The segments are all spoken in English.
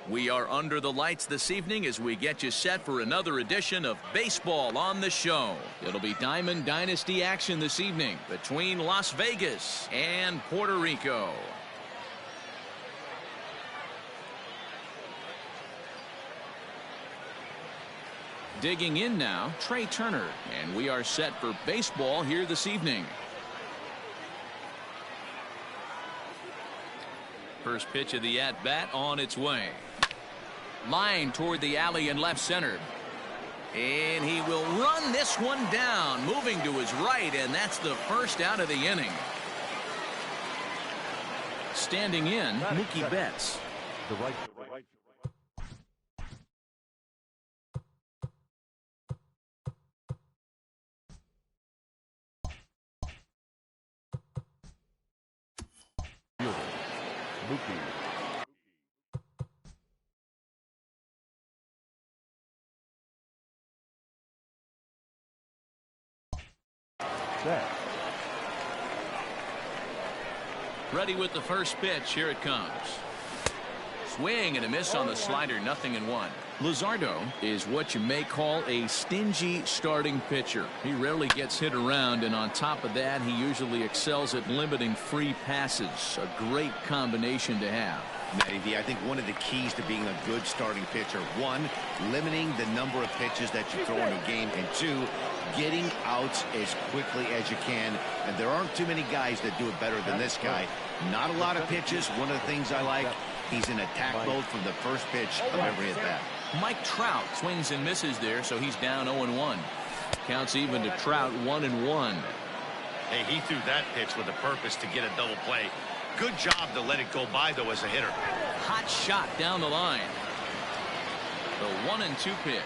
We are under the lights this evening as we get you set for another edition of Baseball on the Show. It'll be Diamond Dynasty action this evening between Las Vegas and Puerto Rico. Digging in now, Trey Turner, and we are set for baseball here this evening. First pitch of the at-bat on its way. Line toward the alley in left center. And he will run this one down, moving to his right, and that's the first out of the inning. Standing in, Mookie Betts. The right. Mookie. Set. Ready with the first pitch. Here it comes. Swing and a miss on the slider. 0-1. Luzardo is what you may call a stingy starting pitcher. He rarely gets hit around, and on top of that, he usually excels at limiting free passes. A great combination to have. Matty D, I think one of the keys to being a good starting pitcher, one, limiting the number of pitches that you throw in a game, and two, getting outs as quickly as you can. And there aren't too many guys that do it better than this guy. Not a lot of pitches. One of the things I like, he's in attack mode from the first pitch of every at bat. Mike Trout swings and misses there, so he's down 0-1. Counts even to Trout 1-1. Hey, he threw that pitch with a purpose to get a double play. Good job to let it go by, though, as a hitter. Hot shot down the line. The 1-2 pitch.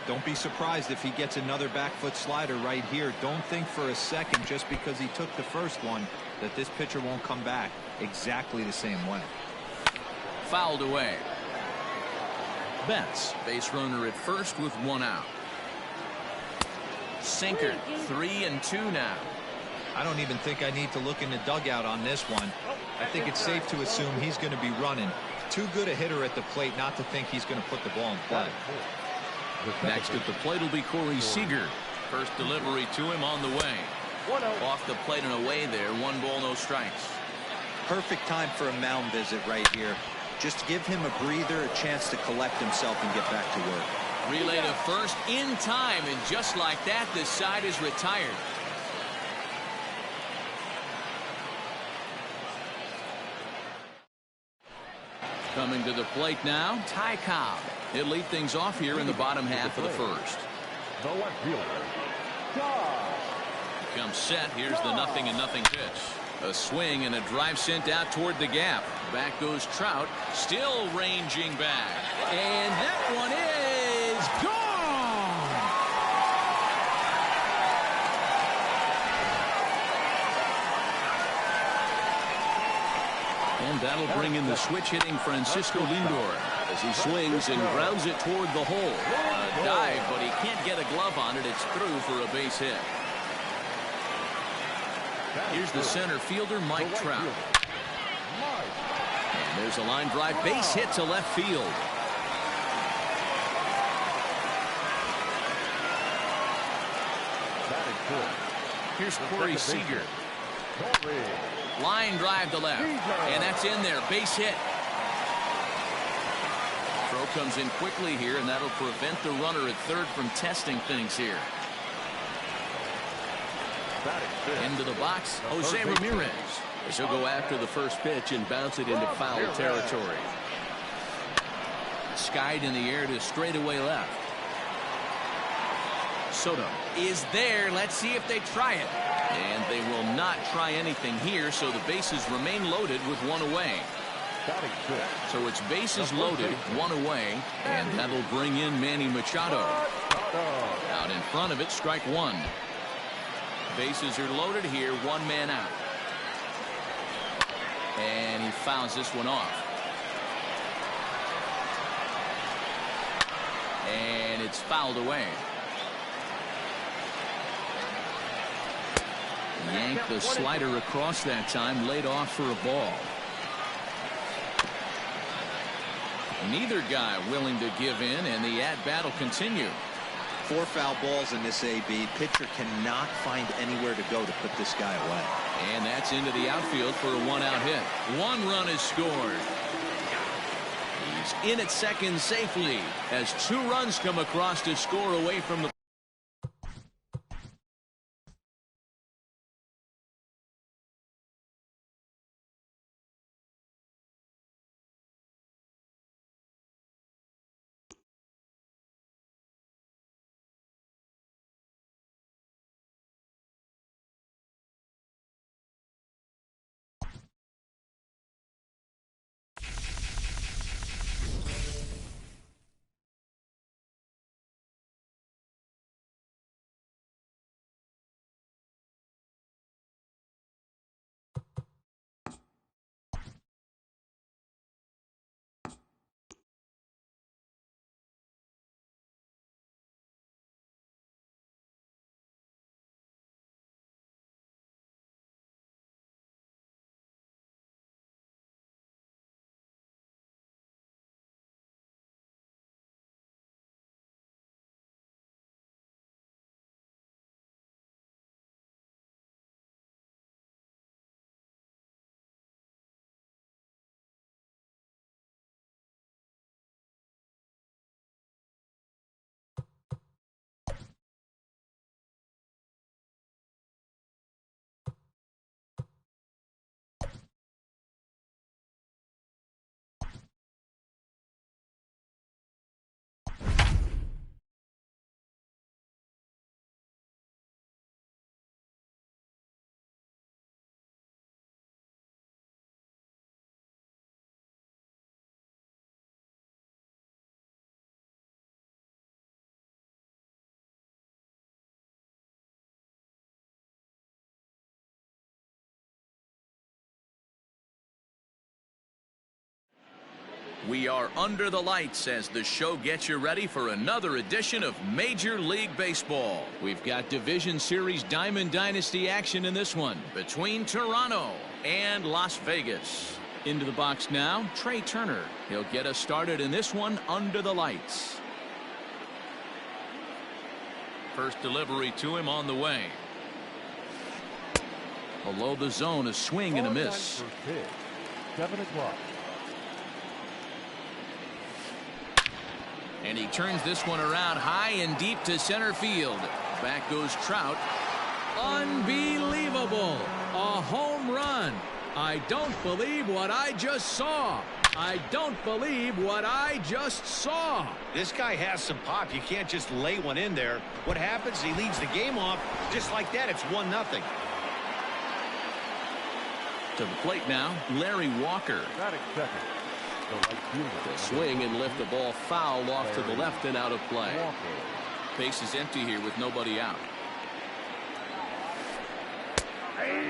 Don't be surprised if he gets another back foot slider right here. Don't think for a second, just because he took the first one, that this pitcher won't come back exactly the same way. Fouled away. Betts, base runner at first with one out. Sinker, 3-2 now. I don't even think I need to look in the dugout on this one. I think it's safe to assume he's going to be running. Too good a hitter at the plate not to think he's going to put the ball in play. Next at the plate will be Corey Seager. First delivery to him on the way. Off the plate and away there. 1 ball, no strikes. Perfect time for a mound visit right here. Just give him a breather, a chance to collect himself and get back to work. Relay to first in time, and just like that, this side is retired. Coming to the plate now, Ty Cobb. He'll lead things off here in the bottom half of the first. The left fielder. Comes set. Here's the 0-0 pitch. A swing and a drive sent out toward the gap. Back goes Trout, still ranging back. And that one is gone! And that'll bring in the switch-hitting Francisco Lindor as he swings and grounds it toward the hole. A dive, but he can't get a glove on it. It's through for a base hit. Here's the center fielder, Mike Trout. And there's a line drive, base hit to left field. Here's Corey Seager. Line drive to left, and that's in there, base hit. Throw comes in quickly here, and that'll prevent the runner at third from testing things here. Into the box, Jose Ramirez. As he'll go after the first pitch and bounce it into foul territory. Skied in the air to straightaway left. Soto is there. Let's see if they try it. And they will not try anything here, so the bases remain loaded with one away. So it's bases loaded, one away, and that'll bring in Manny Machado. Out in front of it, strike one. Bases are loaded here, one man out. And he fouls this one off. And it's fouled away. Yanked the slider across that time, laid off for a ball. Neither guy willing to give in, and the at-bat will continue. 4 foul balls in this AB. Pitcher cannot find anywhere to go to put this guy away. And that's into the outfield for a 1-out hit. 1 run is scored. He's in at second safely as 2 runs come across to score away from the We are under the lights as the show gets you ready for another edition of Major League Baseball. We've got Division Series Diamond Dynasty action in this one between Toronto and Las Vegas. Into the box now, Trey Turner. He'll get us started in this one under the lights. First delivery to him on the way. Below the zone, a swing and a miss. 7 o'clock. And he turns this one around high and deep to center field. Back goes Trout. Unbelievable. A home run. I don't believe what I just saw. I don't believe what I just saw. This guy has some pop. You can't just lay one in there. What happens? He leads the game off just like that. It's 1-0. To the plate now, Larry Walker. Batting second. The swing and lift the ball foul off to the left and out of play. Base is empty here with nobody out.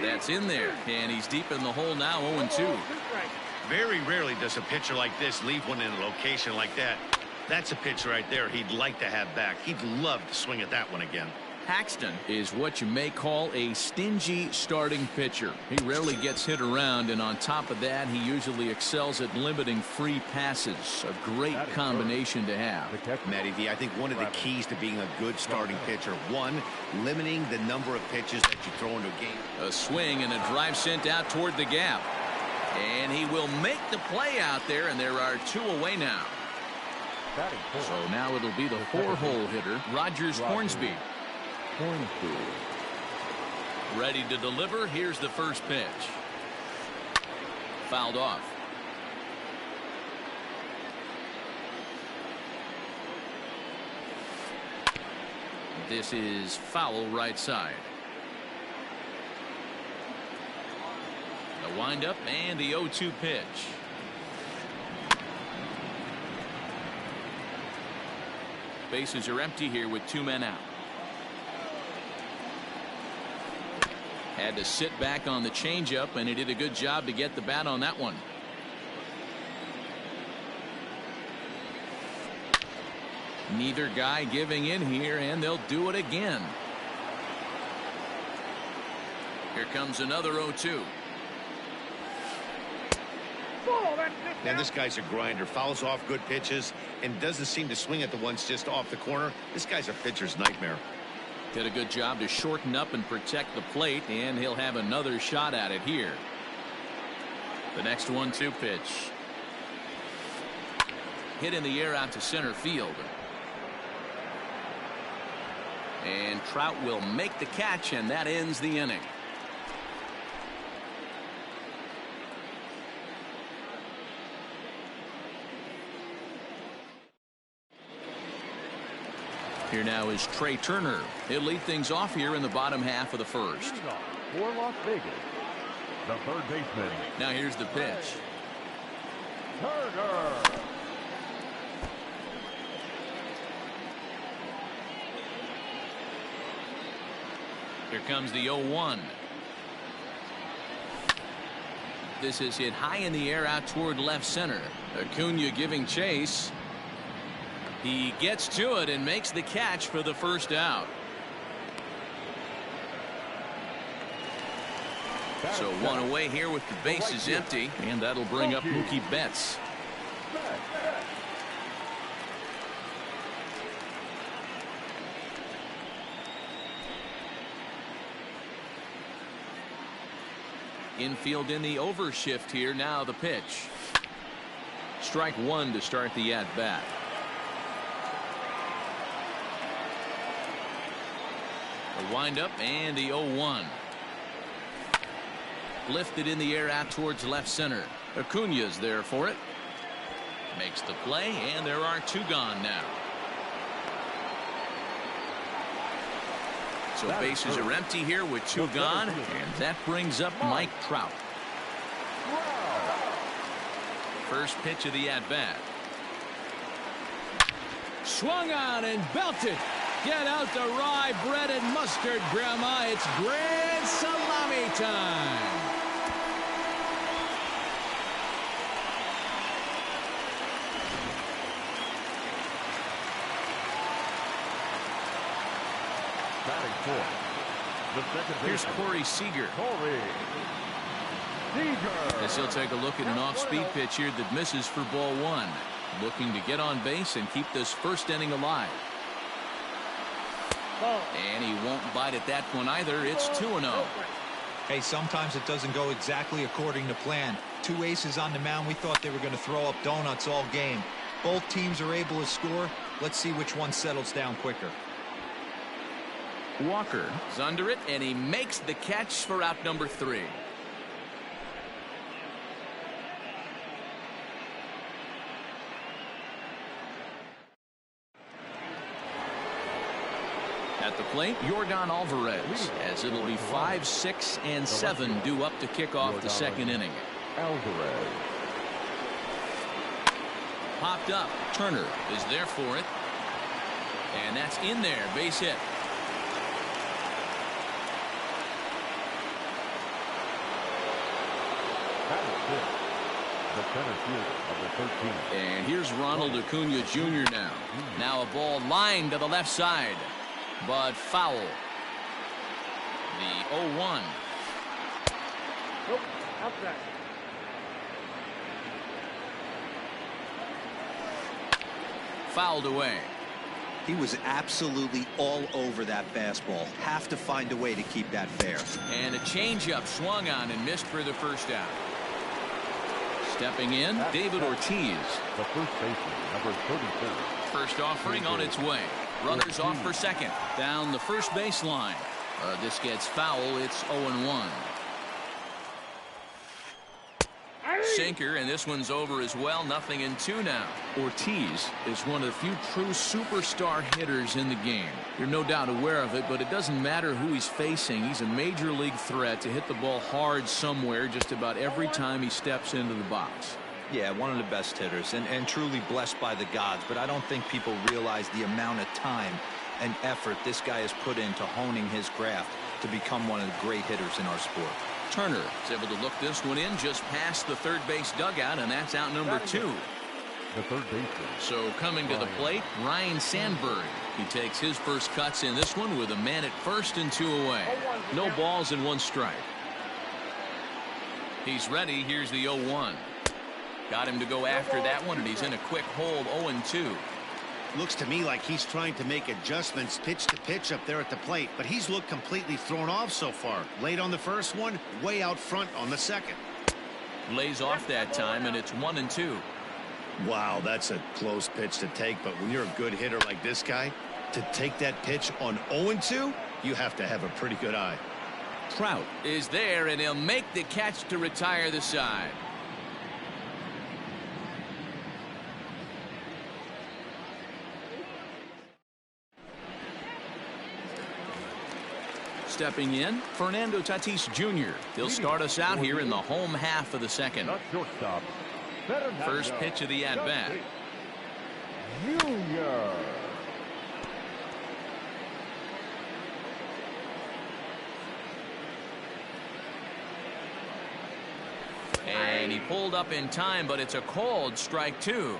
That's in there, and he's deep in the hole now, 0-2. Very rarely does a pitcher like this leave one in a location like that. That's a pitch right there he'd like to have back. He'd love to swing at that one again. Paxton is what you may call a stingy starting pitcher. He rarely gets hit around, and on top of that, he usually excels at limiting free passes. A great combination to have. Matty V, I think one of the keys to being a good starting pitcher, 1, limiting the number of pitches that you throw into a game. A swing and a drive sent out toward the gap. And he will make the play out there, and there are 2 away now. So now it'll be the 4-hole hitter, Rogers Hornsby. Ready to deliver. Here's the first pitch. Fouled off. This is foul right side. The windup and the 0-2 pitch. Bases are empty here with 2 men out. Had to sit back on the changeup, and he did a good job to get the bat on that one. Neither guy giving in here, and they'll do it again. Here comes another 0-2. And this guy's a grinder. Fouls off good pitches and doesn't seem to swing at the ones just off the corner. This guy's a pitcher's nightmare. Did a good job to shorten up and protect the plate, and he'll have another shot at it here. The next 1-2 pitch. Hit in the air out to center field. And Trout will make the catch, and that ends the inning. Here now is Trey Turner. He'll lead things off here in the bottom half of the first. For Las Vegas, the third baseman. Now here's the pitch. Turner. Here comes the 0-1. This is hit high in the air out toward left center. Acuna giving chase. He gets to it and makes the catch for the first out. So one away here with the bases empty, and that'll bring up Mookie Betts. Infield in the overshift here. Now the pitch. Strike one to start the at-bat. The windup and the 0-1. Lifted in the air out towards left center. Acuna's there for it. Makes the play, and there are two gone now. So bases are empty here with two gone, and that brings up Mike Trout. First pitch of the at-bat. Swung on and belted. Get out the rye bread and mustard, Grandma. It's grand salami time. Batting fourth, the second Here's baseman. Corey Seager. Corey Seager. As he'll take a look at an off-speed pitch here that misses for ball one. Looking to get on base and keep this first inning alive. And he won't bite at that one either. It's 2-0. Hey, sometimes it doesn't go exactly according to plan. Two aces on the mound. We thought they were going to throw up donuts all game. Both teams are able to score. Let's see which one settles down quicker. Walker is under it, and he makes the catch for out number 3. At the plate, Yordan Alvarez, as it'll be 5, 6, and 7 due up to kick off the second inning. Alvarez. Popped up. Turner is there for it. And that's in there. Base hit. The center fielder of the 13th. And here's Ronald Acuna Jr. now. Now a ball lined to the left side. But foul. The 0-1. Fouled away. He was absolutely all over that fastball. Have to find a way to keep that fair. And a changeup swung on and missed for the first out. Stepping in, David Ortiz. The first baseman, number 34. First offering on its way. Runners off for second. Down the first baseline. This gets foul. It's 0-1. Sinker, and this one's over as well. 0-2 now. Ortiz is one of the few true superstar hitters in the game. You're no doubt aware of it, but it doesn't matter who he's facing. He's a major league threat to hit the ball hard somewhere just about every time he steps into the box. Yeah, one of the best hitters and truly blessed by the gods, but I don't think people realize the amount of time and effort this guy has put into honing his craft to become one of the great hitters in our sport. Turner is able to look this one in just past the third base dugout, and that's out number 2. The third baseman. So coming to the plate, Ryan Sandberg. He takes his first cuts in this one with a man at first and 2 away. No balls and 1 strike. He's ready. Here's the 0-1. Got him to go after that one, and he's in a quick hold. 0-2. Looks to me like he's trying to make adjustments pitch to pitch up there at the plate, but he's looked completely thrown off so far. Late on the first one, way out front on the second. Lays off that time, and it's 1-2. Wow, that's a close pitch to take, but when you're a good hitter like this guy, to take that pitch on 0-2, you have to have a pretty good eye. Trout is there, and he'll make the catch to retire the side. Stepping in, Fernando Tatis Jr. He'll start us out here in the home half of the second. First pitch of the at-bat. Junior. And he pulled up in time, but it's a called strike 2.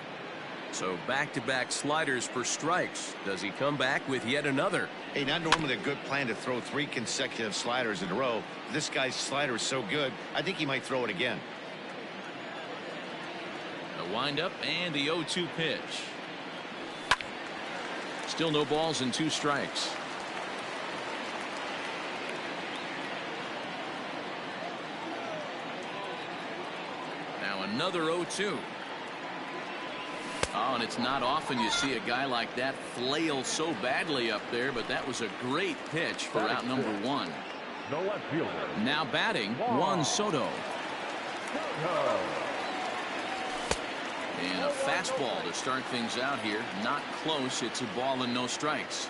So back-to-back sliders for strikes. Does he come back with yet another? Hey, not normally a good plan to throw 3 consecutive sliders in a row. This guy's slider is so good, I think he might throw it again. The windup and the 0-2 pitch. Still no balls and 2 strikes. Now another 0-2. Oh, and it's not often you see a guy like that flail so badly up there, but that was a great pitch for out number 1. The left fielder. Now batting, Juan Soto. And a fastball to start things out here. Not close. It's a ball and no strikes.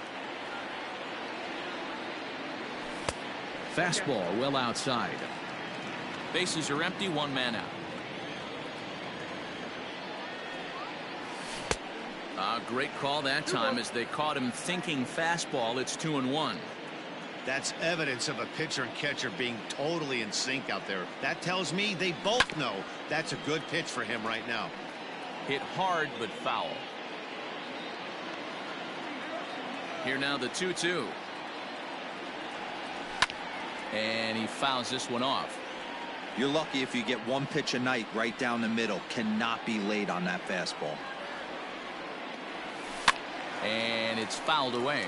Fastball well outside. Bases are empty. 1 man out. Great call that time as they caught him thinking fastball. It's 2-1. That's evidence of a pitcher and catcher being totally in sync out there. That tells me they both know that's a good pitch for him right now. Hit hard but foul. Here now the 2-2. And he fouls this one off. You're lucky if you get 1 pitch a night right down the middle. Cannot be late on that fastball. And it's fouled away.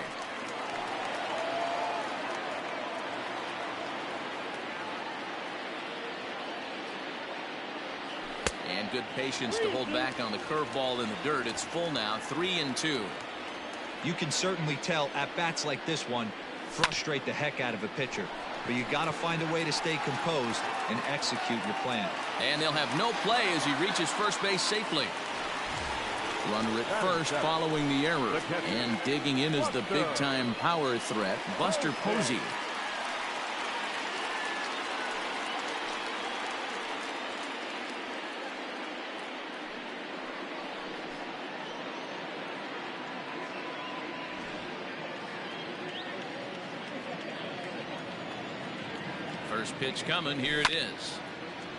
And good patience to hold back on the curveball in the dirt. It's full now. 3-2. You can certainly tell at bats like this one frustrate the heck out of a pitcher. But you got to find a way to stay composed and execute your plan. And they'll have no play as he reaches first base safely. Runner at first following the error. And digging in is the big-time power threat, Buster Posey. First pitch coming. Here it is.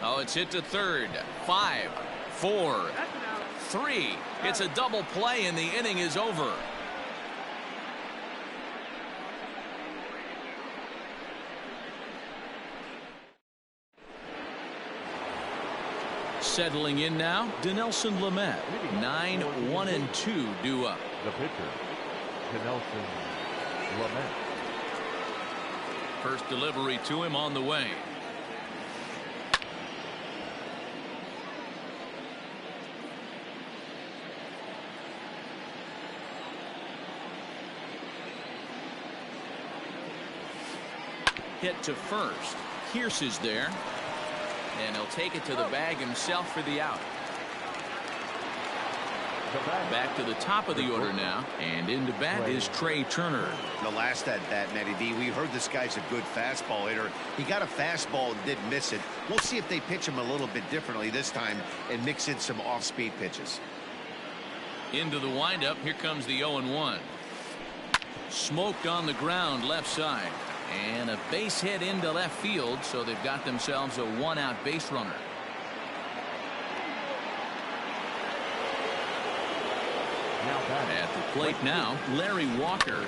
Oh, it's hit to third. 5, 4, 3. It's a double play and the inning is over. Settling in now, Dinelson Lamet. 9-1-2 due up. The pitcher, Dinelson Lamet. First delivery to him on the way. Hit to first. Pierce is there. And he'll take it to the bag himself for the out. Back to the top of the order now. And into bat is Trey Turner. The last at bat, Matty D, we heard this guy's a good fastball hitter. He got a fastball and didn't miss it. We'll see if they pitch him a little bit differently this time and mix in some off-speed pitches. Into the windup. Here comes the 0-1. Smoked on the ground left side. And a base hit into left field, so they've got themselves a 1-out base runner. Now At the plate now, Larry Walker.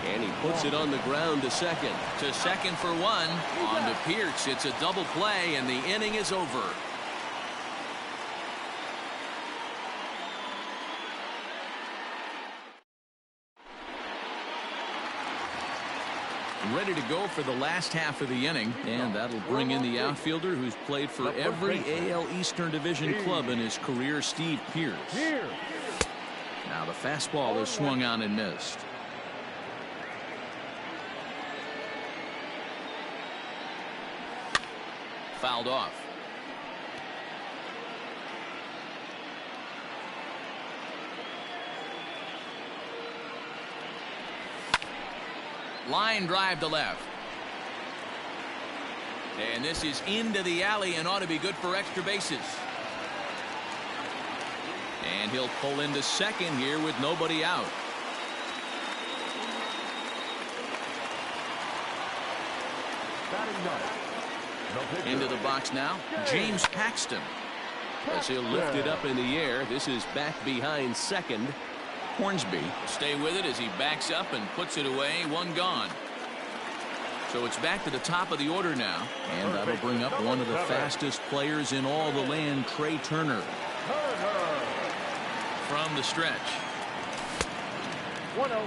And he puts it on the ground to second. To second for one. On to Pierce. It's a double play, and the inning is over. Ready to go for the last half of the inning, and that'll bring in the outfielder who's played for every AL Eastern Division club in his career, Steve Pierce. Now the fastball is swung on and missed. Fouled off. Line drive to left. And this is into the alley and ought to be good for extra bases. And he'll pull into second here with nobody out. Into the box now, James Paxton. As he'll lift it up in the air. This is back behind second. Hornsby will stay with it as he backs up and puts it away. One gone. So it's back to the top of the order now. And that'll bring up one of the fastest players in all the land, Trey Turner. From the stretch. 1-0.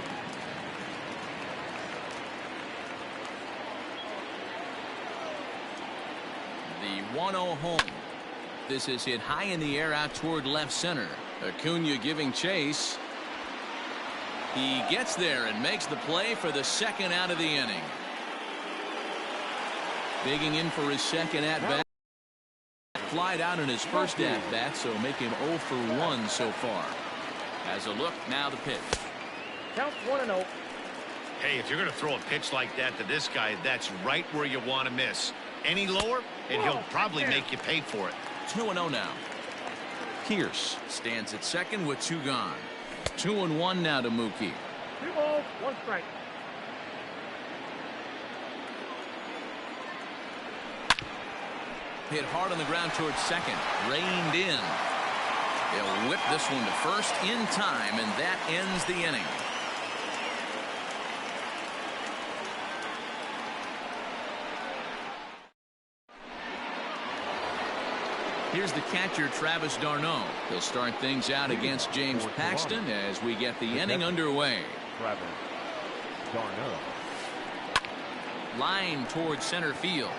The 1-0 home. This is hit high in the air out toward left center. Acuna giving chase. He gets there and makes the play for the second out of the inning. Digging in for his second at-bat. Flied out in his first at-bat, so make him 0 for 1 so far. As a look, now the pitch. Count 1-0. Hey, if you're going to throw a pitch like that to this guy, that's right where you want to miss. Any lower, and he'll probably make you pay for it. 2-0 now. Pierce stands at second with 2 gone. 2-1 now to Mookie. 2 balls, 1 strike. Hit hard on the ground towards second. Reined in. They'll whip this one to first in time, and that ends the inning. Here's the catcher, Travis d'Arnaud. He'll start things out against James Paxton as we get the inning underway. Travis d'Arnaud. Line towards center field.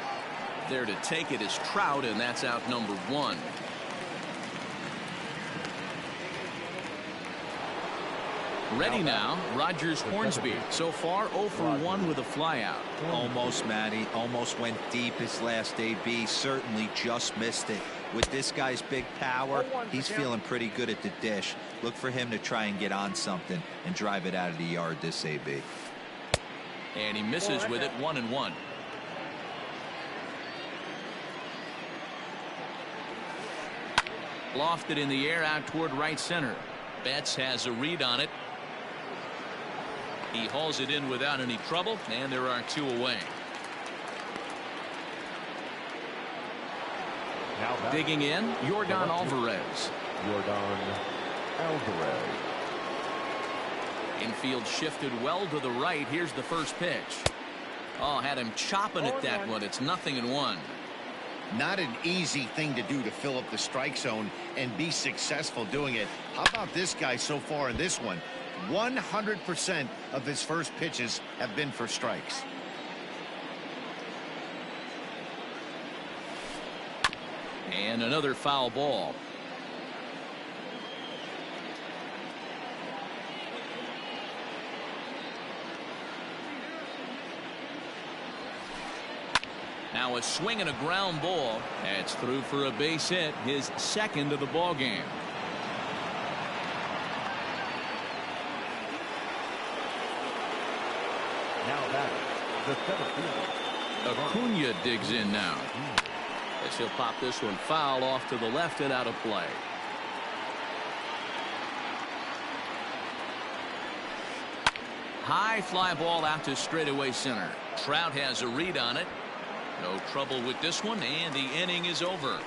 There to take it is Trout, and that's out number 1. Ready now, Rogers Hornsby. So far 0 for 1 with a flyout. Almost, Matty. Almost went deep his last AB. Certainly just missed it. With this guy's big power, he's feeling pretty good at the dish. Look for him to try and get on something and drive it out of the yard this AB. And he misses with it. 1-1. Lofted in the air out toward right center. Betts has a read on it. He hauls it in without any trouble, and there are 2 away. Digging in, Yordan Alvarez. Infield shifted well to the right. Here's the first pitch. Oh, had him chopping at that one. It's 0-1. Not an easy thing to do to fill up the strike zone and be successful doing it. How about this guy so far in this one? 100% of his first pitches have been for strikes. And another foul ball. Now a swing and a ground ball. It's through for a base hit, his second of the ball game. Now that the center fielder. Acuna digs in now. As he'll pop this one foul off to the left and out of play. High fly ball out to straightaway center. Trout has a read on it. No trouble with this one, and the inning is over.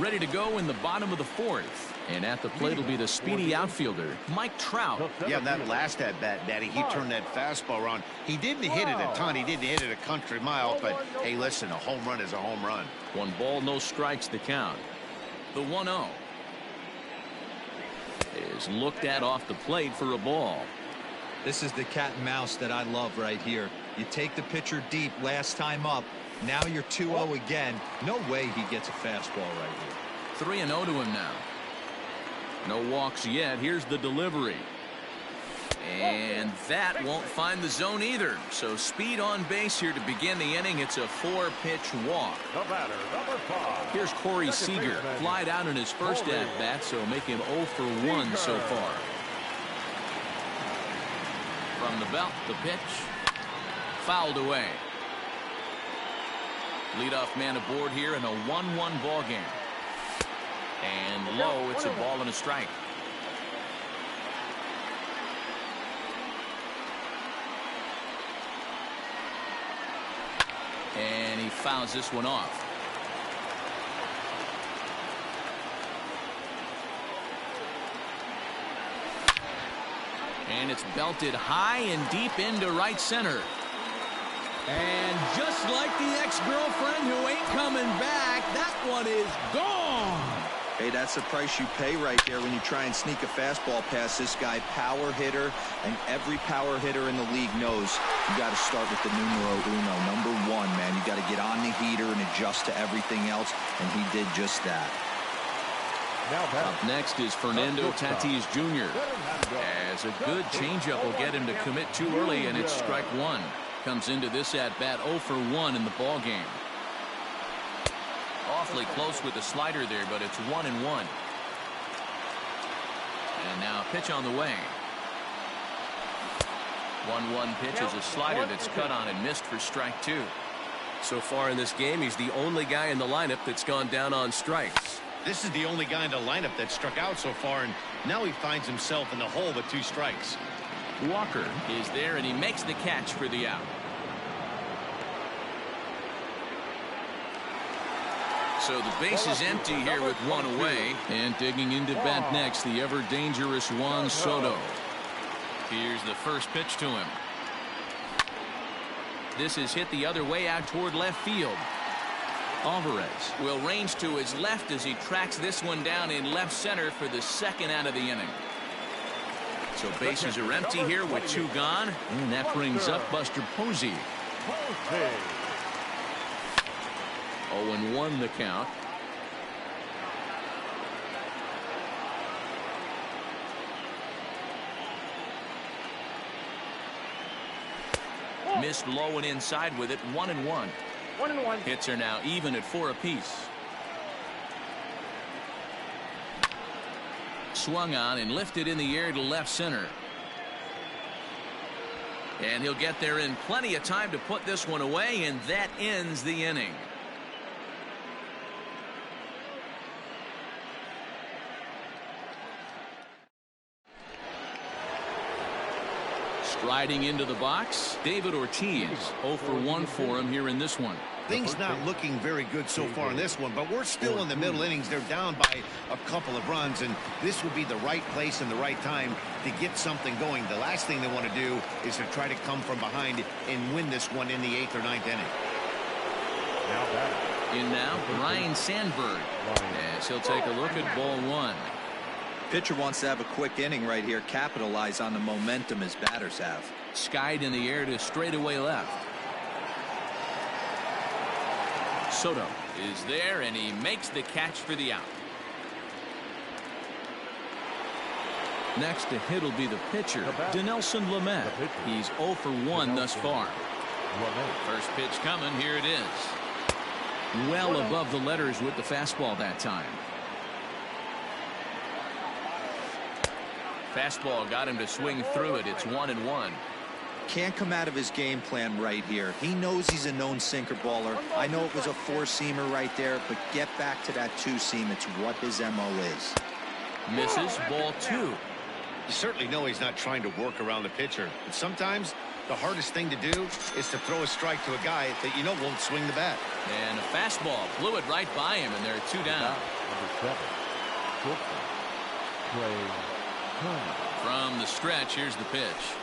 Ready to go in the bottom of the fourth. And at the plate will be the speedy outfielder, Mike Trout. Yeah, that last at-bat, Daddy, he turned that fastball around. He didn't hit it a ton. He didn't hit it a country mile. But, hey, listen, a home run is a home run. 1 ball, no strikes the count. The 1-0 is looked at off the plate for a ball. This is the cat and mouse that I love right here. You take the pitcher deep last time up. Now you're 2-0 again. No way he gets a fastball right here. 3-0 to him now. No walks yet. Here's the delivery. And that won't find the zone either. So speed on base here to begin the inning. It's a 4-pitch walk. The batter, number 5. Here's Corey Seager. Flied out in his first at-bat, so make him 0 for 1 so far. From the belt, the pitch. Fouled away. Leadoff man aboard here in a 1-1 ball game. And low, it's a ball and a strike. And he fouls this one off. And it's belted high and deep into right center. And just like the ex-girlfriend who ain't coming back, that one is gone. Hey, that's the price you pay right there when you try and sneak a fastball past this guy. Power hitter, and every power hitter in the league knows you got to start with the numero uno, number 1, man. You got to get on the heater and adjust to everything else, and he did just that. Up next is Fernando Tatis Jr. As a good changeup will get him to commit too early, and it's strike 1. Comes into this at-bat 0 for 1 in the ball game. Awfully close with the slider there, but it's 1-1. And now a pitch on the way. 1-1 pitch is a slider that's cut on and missed for strike 2. So far in this game, he's the only guy in the lineup that's gone down on strikes. This is the only guy in the lineup that struck out so far, and now he finds himself in the hole with 2 strikes. Walker is there, and he makes the catch for the out. So the base is empty here with 1 away. And digging into bat next, the ever-dangerous Juan Soto. Here's the first pitch to him. This is hit the other way out toward left field. Alvarez will range to his left as he tracks this one down in left center for the second out of the inning. So bases are empty here with 2 gone. And that brings up Buster Posey. 0-1 the count. Missed low and inside with it. 1-1. Hits are now even at 4 apiece. Swung on and lifted in the air to left center. And he'll get there in plenty of time to put this one away, and that ends the inning. Striding into the box, David Ortiz. 0 for 1 for him here in this one. Things not looking very good so far in this one, but we're still in the middle innings. They're down by a couple of runs, and this would be the right place and the right time to get something going. The last thing they want to do is to try to come from behind and win this one in the 8th or 9th inning. In now, Ryan Sandberg, as he'll take a look at ball 1. Pitcher wants to have a quick inning right here, capitalize on the momentum his batters have. Skied in the air to straightaway left. Soto is there, and he makes the catch for the out. Next to hit will be the pitcher, Dinelson Lamet. He's 0 for 1 thus far. First pitch coming. Here it is. Well above the letters with the fastball that time. Fastball got him to swing through it. It's 1-1. Can't come out of his game plan right here. He knows he's a known sinker baller. I know it was a 4-seamer right there, but get back to that 2-seam. It's what his MO is. Misses, ball 2. You certainly know he's not trying to work around the pitcher, but sometimes the hardest thing to do is to throw a strike to a guy that you know won't swing the bat. And a fastball blew it right by him, and there are 2 down. 7. Shortstop. Play time. From the stretch, here's the pitch.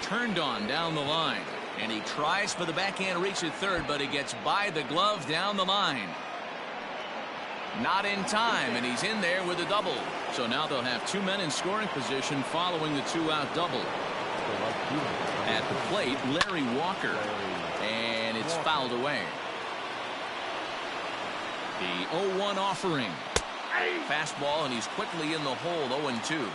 Turned on down the line. And he tries for the backhand reach at third, but he gets by the glove down the line. Not in time, and he's in there with a double. So now they'll have 2 men in scoring position following the 2-out double. At the plate, Larry Walker. And it's fouled away. The 0-1 offering. Fastball, and he's quickly in the hold, 0-2.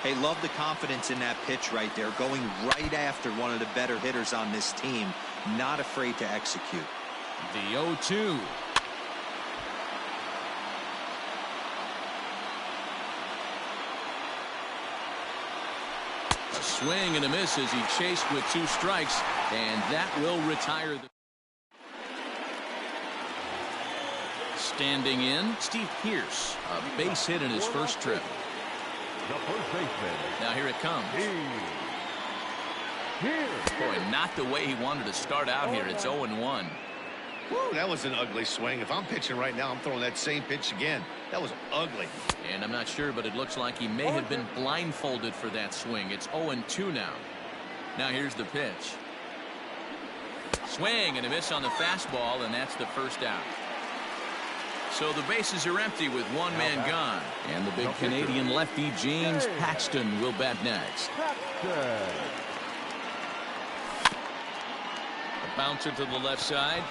Hey, love the confidence in that pitch right there, going right after one of the better hitters on this team, not afraid to execute. The 0-2. A swing and a miss as he chased with 2 strikes, and that will retire the. Standing in, Steve Pearce, a base hit in his first trip. The first baseman. Now here it comes. Boy, not the way he wanted to start out here. It's 0-1. Woo, that was an ugly swing. If I'm pitching right now, I'm throwing that same pitch again. That was ugly. And I'm not sure, but it looks like he may have been blindfolded for that swing. It's 0-2 now. Now here's the pitch. Swing and a miss on the fastball, and that's the first out. So the bases are empty with 1 man gone. And the big Canadian lefty James Paxton will bat next. A bouncer to the left side.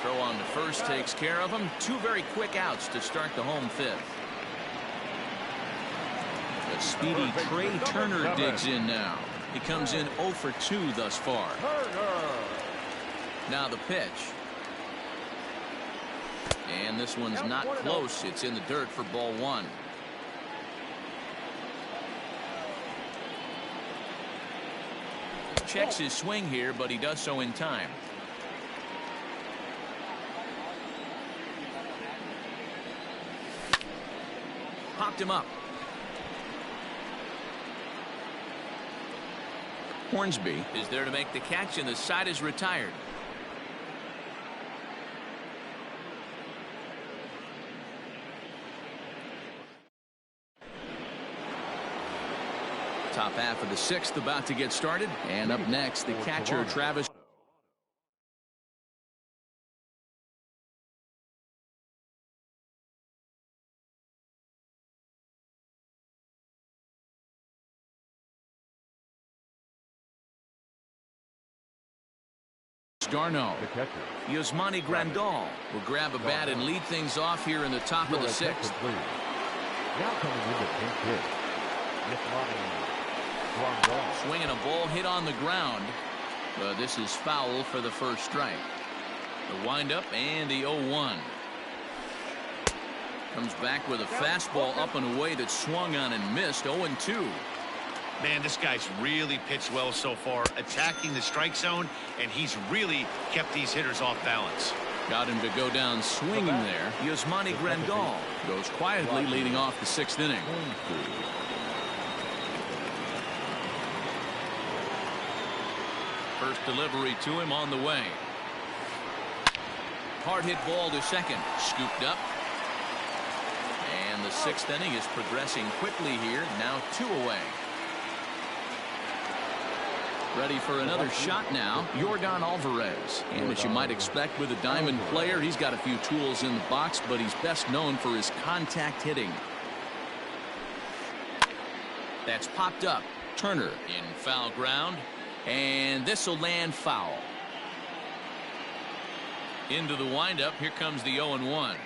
Throw on to first takes care of him. 2 very quick outs to start the home 5th. The speedy Trey Turner digs in now. He comes in 0 for 2 thus far. Now the pitch. And this one's not close. It's in the dirt for ball 1. Checks his swing here, but he does so in time. Popped him up. Hornsby is there to make the catch, and the side is retired. Top half of the 6th about to get started, and up next the catcher Travis. Darno. Yasmani Grandal will grab a bat and lead things off here in the top of the 6th. Now coming in the 10th hit. Swinging a ball hit on the ground, but this is foul for the first strike. The windup and the 0-1. Comes back with a fastball up and away that swung on and missed. 0-2. Man, this guy's really pitched well so far, attacking the strike zone, and he's really kept these hitters off balance. Got him to go down swinging there. Yasmani Grandal goes quietly leading off the 6th inning. First delivery to him on the way. Hard hit ball to second. Scooped up. And the 6th inning is progressing quickly here. Now 2 away. Ready for another shot now. Yordan Alvarez. And as you might expect with a diamond player, he's got a few tools in the box, but he's best known for his contact hitting. That's popped up. Turner in foul ground. And this will land foul. Into the windup. Here comes the 0-1.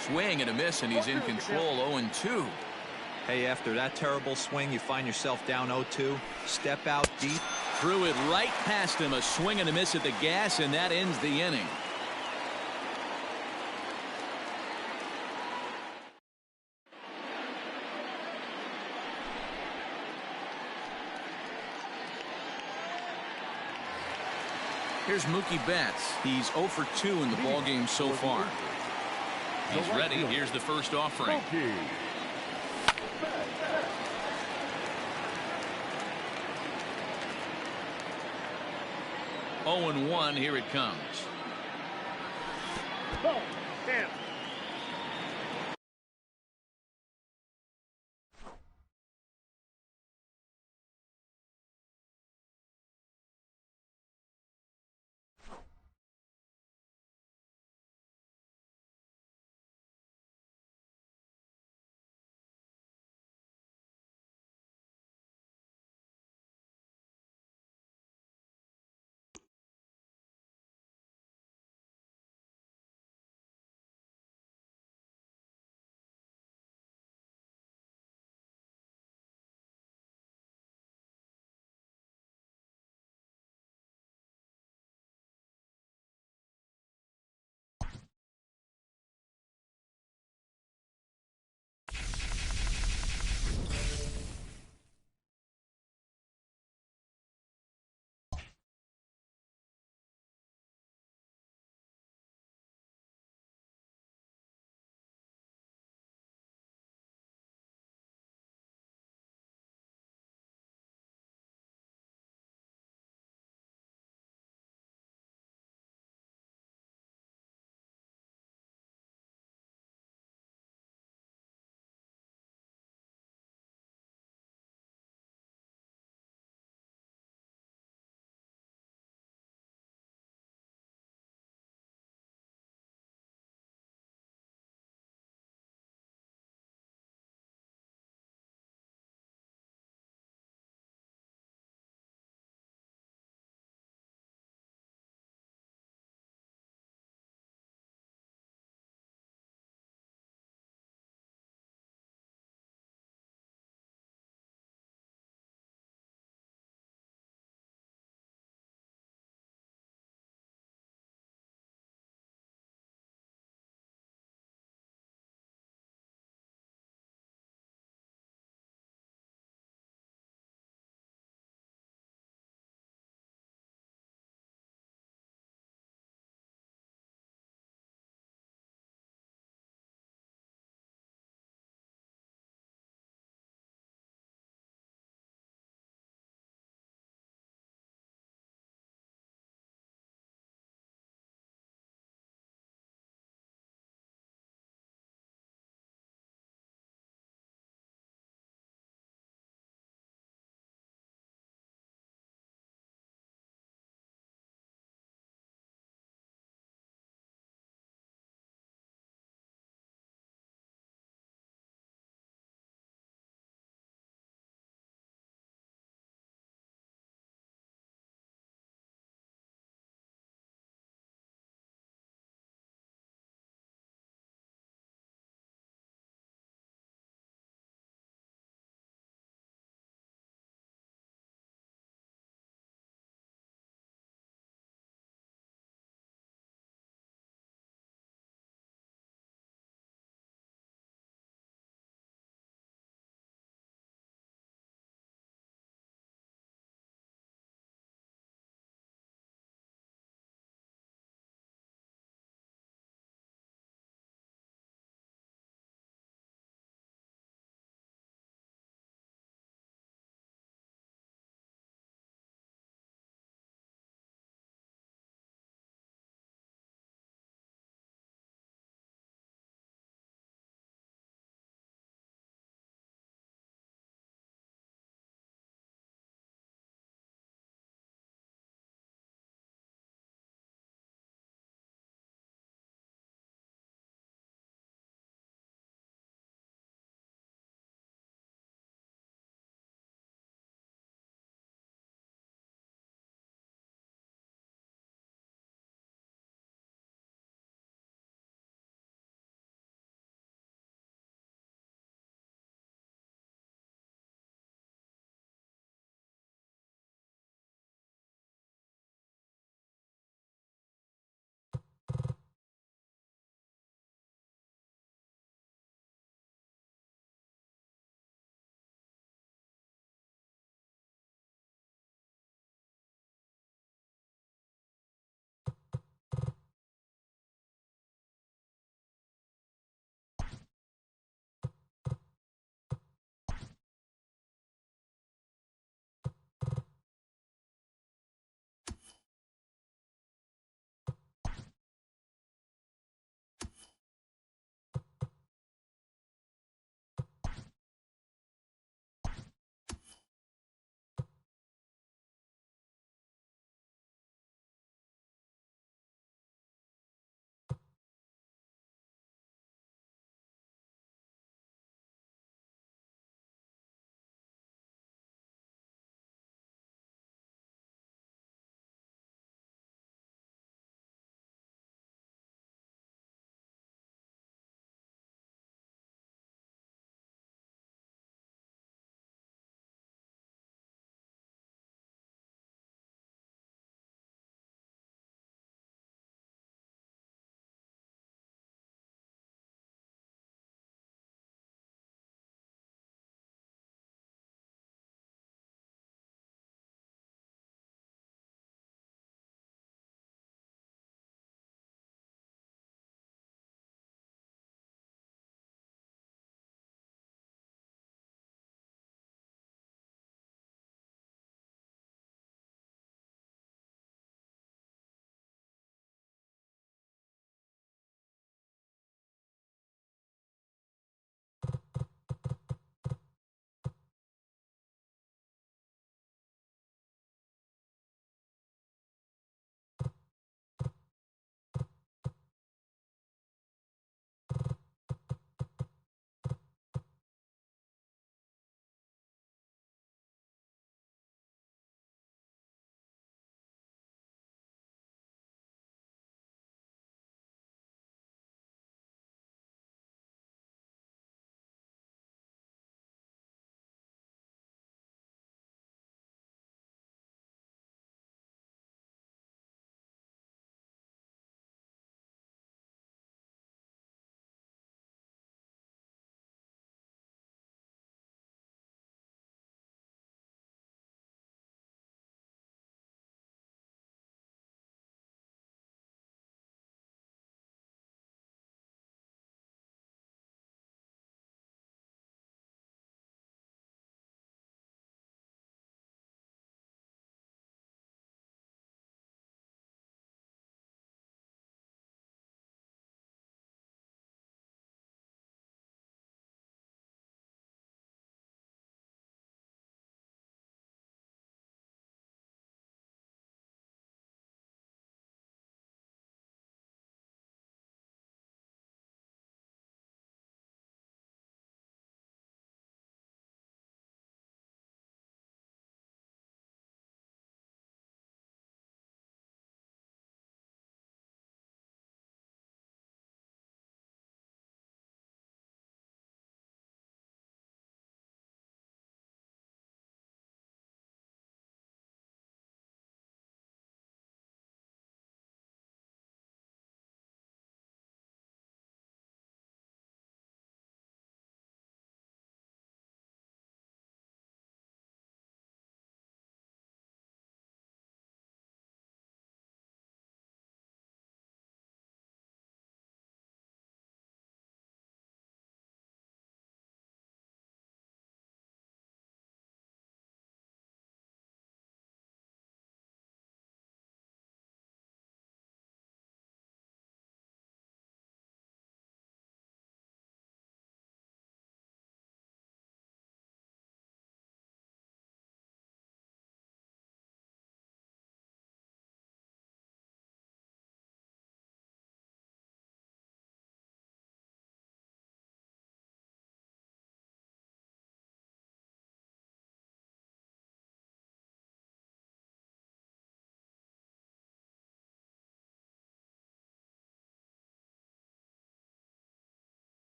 Swing and a miss, and he's in control. 0-2. Hey, after that terrible swing, you find yourself down 0-2. Step out deep. Threw it right past him. A swing and a miss at the gas, and that ends the inning. Here's Mookie Betts. He's 0 for 2 in the ballgame so far. He's ready. Here's the first offering. 0-1. Here it comes. Ball, 10.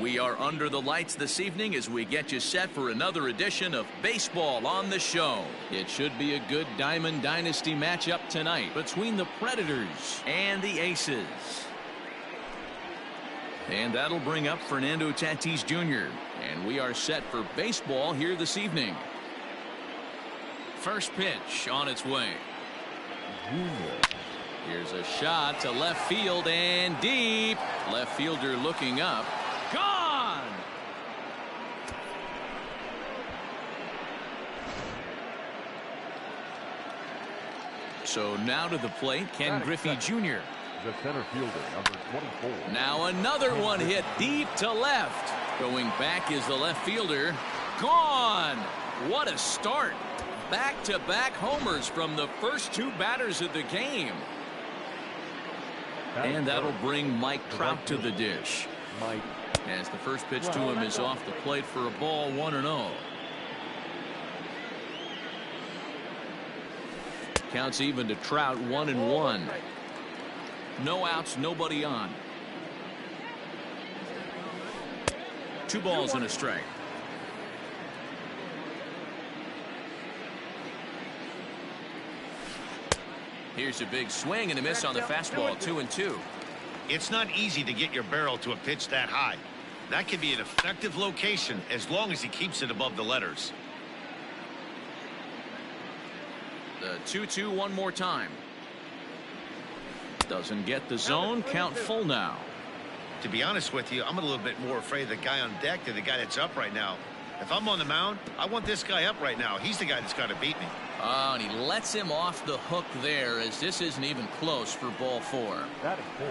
We are under the lights this evening as we get you set for another edition of Baseball on the Show. It should be a good Diamond Dynasty matchup tonight between the Predators and the Aces. And that'll bring up Fernando Tatis Jr. And we are set for baseball here this evening. First pitch on its way. Here's a shot to left field and deep. Left fielder looking up. Gone! So now to the plate, Ken Griffey Jr. The center fielder, number 24. Now another one hit deep to left. Going back is the left fielder. Gone! What a start. Back-to-back homers from the first two batters of the game. And that'll bring Mike Trout to the dish. As the first pitch to him is off the plate for a ball, 1-0. Counts even to Trout, 1-1. No outs, nobody on. 2 balls and a strike. Here's a big swing and a miss on the fastball, 2-2. It's not easy to get your barrel to a pitch that high. That can be an effective location as long as he keeps it above the letters. The 2-2 one more time. Doesn't get the zone. Count full now. To be honest with you, I'm a little bit more afraid of the guy on deck than the guy that's up right now. If I'm on the mound, I want this guy up right now. He's the guy that's got to beat me. Oh, and he lets him off the hook there as this isn't even close for ball 4. That is 4.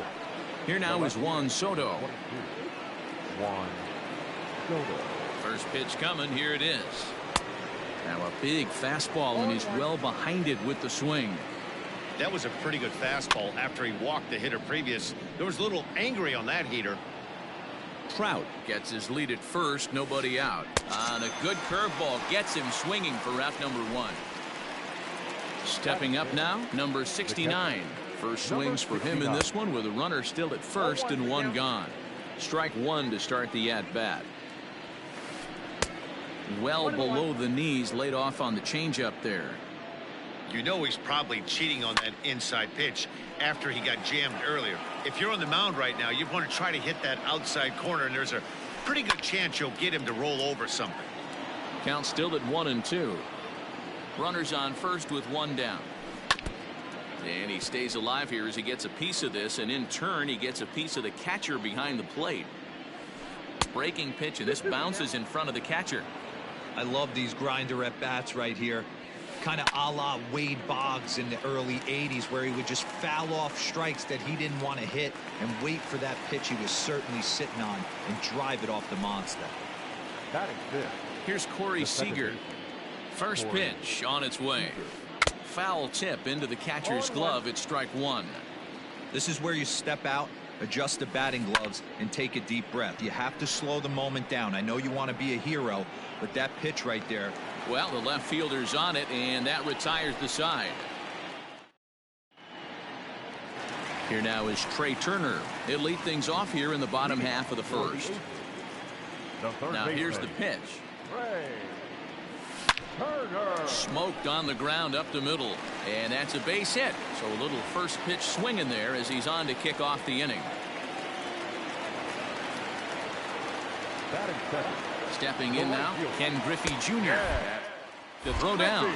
Here now is Juan Soto. Juan Soto. First pitch coming. Here it is. Now a big fastball, and he's well behind it with the swing. That was a pretty good fastball after he walked the hitter previous. There was a little angry on that heater. Trout gets his lead at first, nobody out. On a good curveball gets him swinging for route number 1. Stepping up now, number 69. First swings for him in this one with a runner still at first and 1 gone. Strike 1 to start the at-bat. Well below the knees, laid off on the changeup there. You know he's probably cheating on that inside pitch after he got jammed earlier. If you're on the mound right now, you want to try to hit that outside corner, and there's a pretty good chance you'll get him to roll over something. Count still at 1-2. Runners on first with 1 down. And he stays alive here as he gets a piece of this, and in turn he gets a piece of the catcher behind the plate. Breaking pitch, and this bounces in front of the catcher. I love these grinder at bats right here. Kind of a la Wade Boggs in the early 80s, where he would just foul off strikes that he didn't want to hit and wait for that pitch he was certainly sitting on and drive it off the monster. Batting 5th. Here's Corey Seager. First pitch on its way. Foul tip into the catcher's glove. It's strike 1. This is where you step out, adjust the batting gloves, and take a deep breath. You have to slow the moment down. I know you want to be a hero, but that pitch right there. Well, the left fielder's on it, and that retires the side. Here now is Trey Turner. He'll lead things off here in the bottom half of the first. Now here's the pitch. Smoked on the ground up the middle, and that's a base hit. So a little first pitch swinging there as he's on to kick off the inning. Stepping in now, Ken Griffey Jr. to throw down.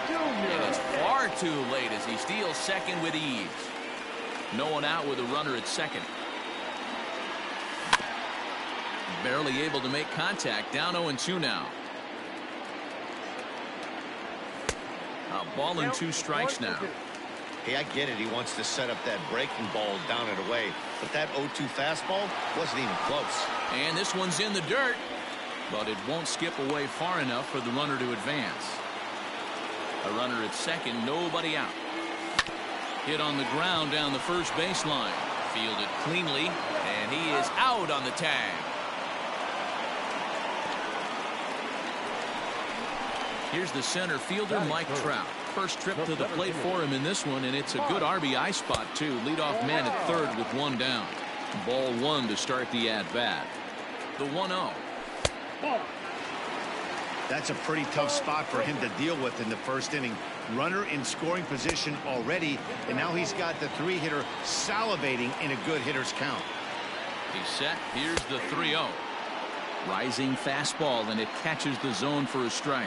And it's far too late as he steals second with ease. No one out with a runner at second. Barely able to make contact. Down 0-2 now. A ball and 2 strikes now. Hey, I get it. He wants to set up that breaking ball down and away. But that 0-2 fastball wasn't even close. And this one's in the dirt. But it won't skip away far enough for the runner to advance. A runner at second, nobody out. Hit on the ground down the first baseline. Fielded cleanly, and he is out on the tag. Here's the center fielder, Mike Trout. First trip to the plate for him in this one, and it's a good RBI spot, too. Leadoff man at third with 1 down. Ball one to start the at-bat. The 1-0. That's a pretty tough spot for him to deal with in the first inning. Runner in scoring position already, and now he's got the three-hitter salivating in a good hitter's count. He's set. Here's the 3-0. Rising fastball, and it catches the zone for a strike.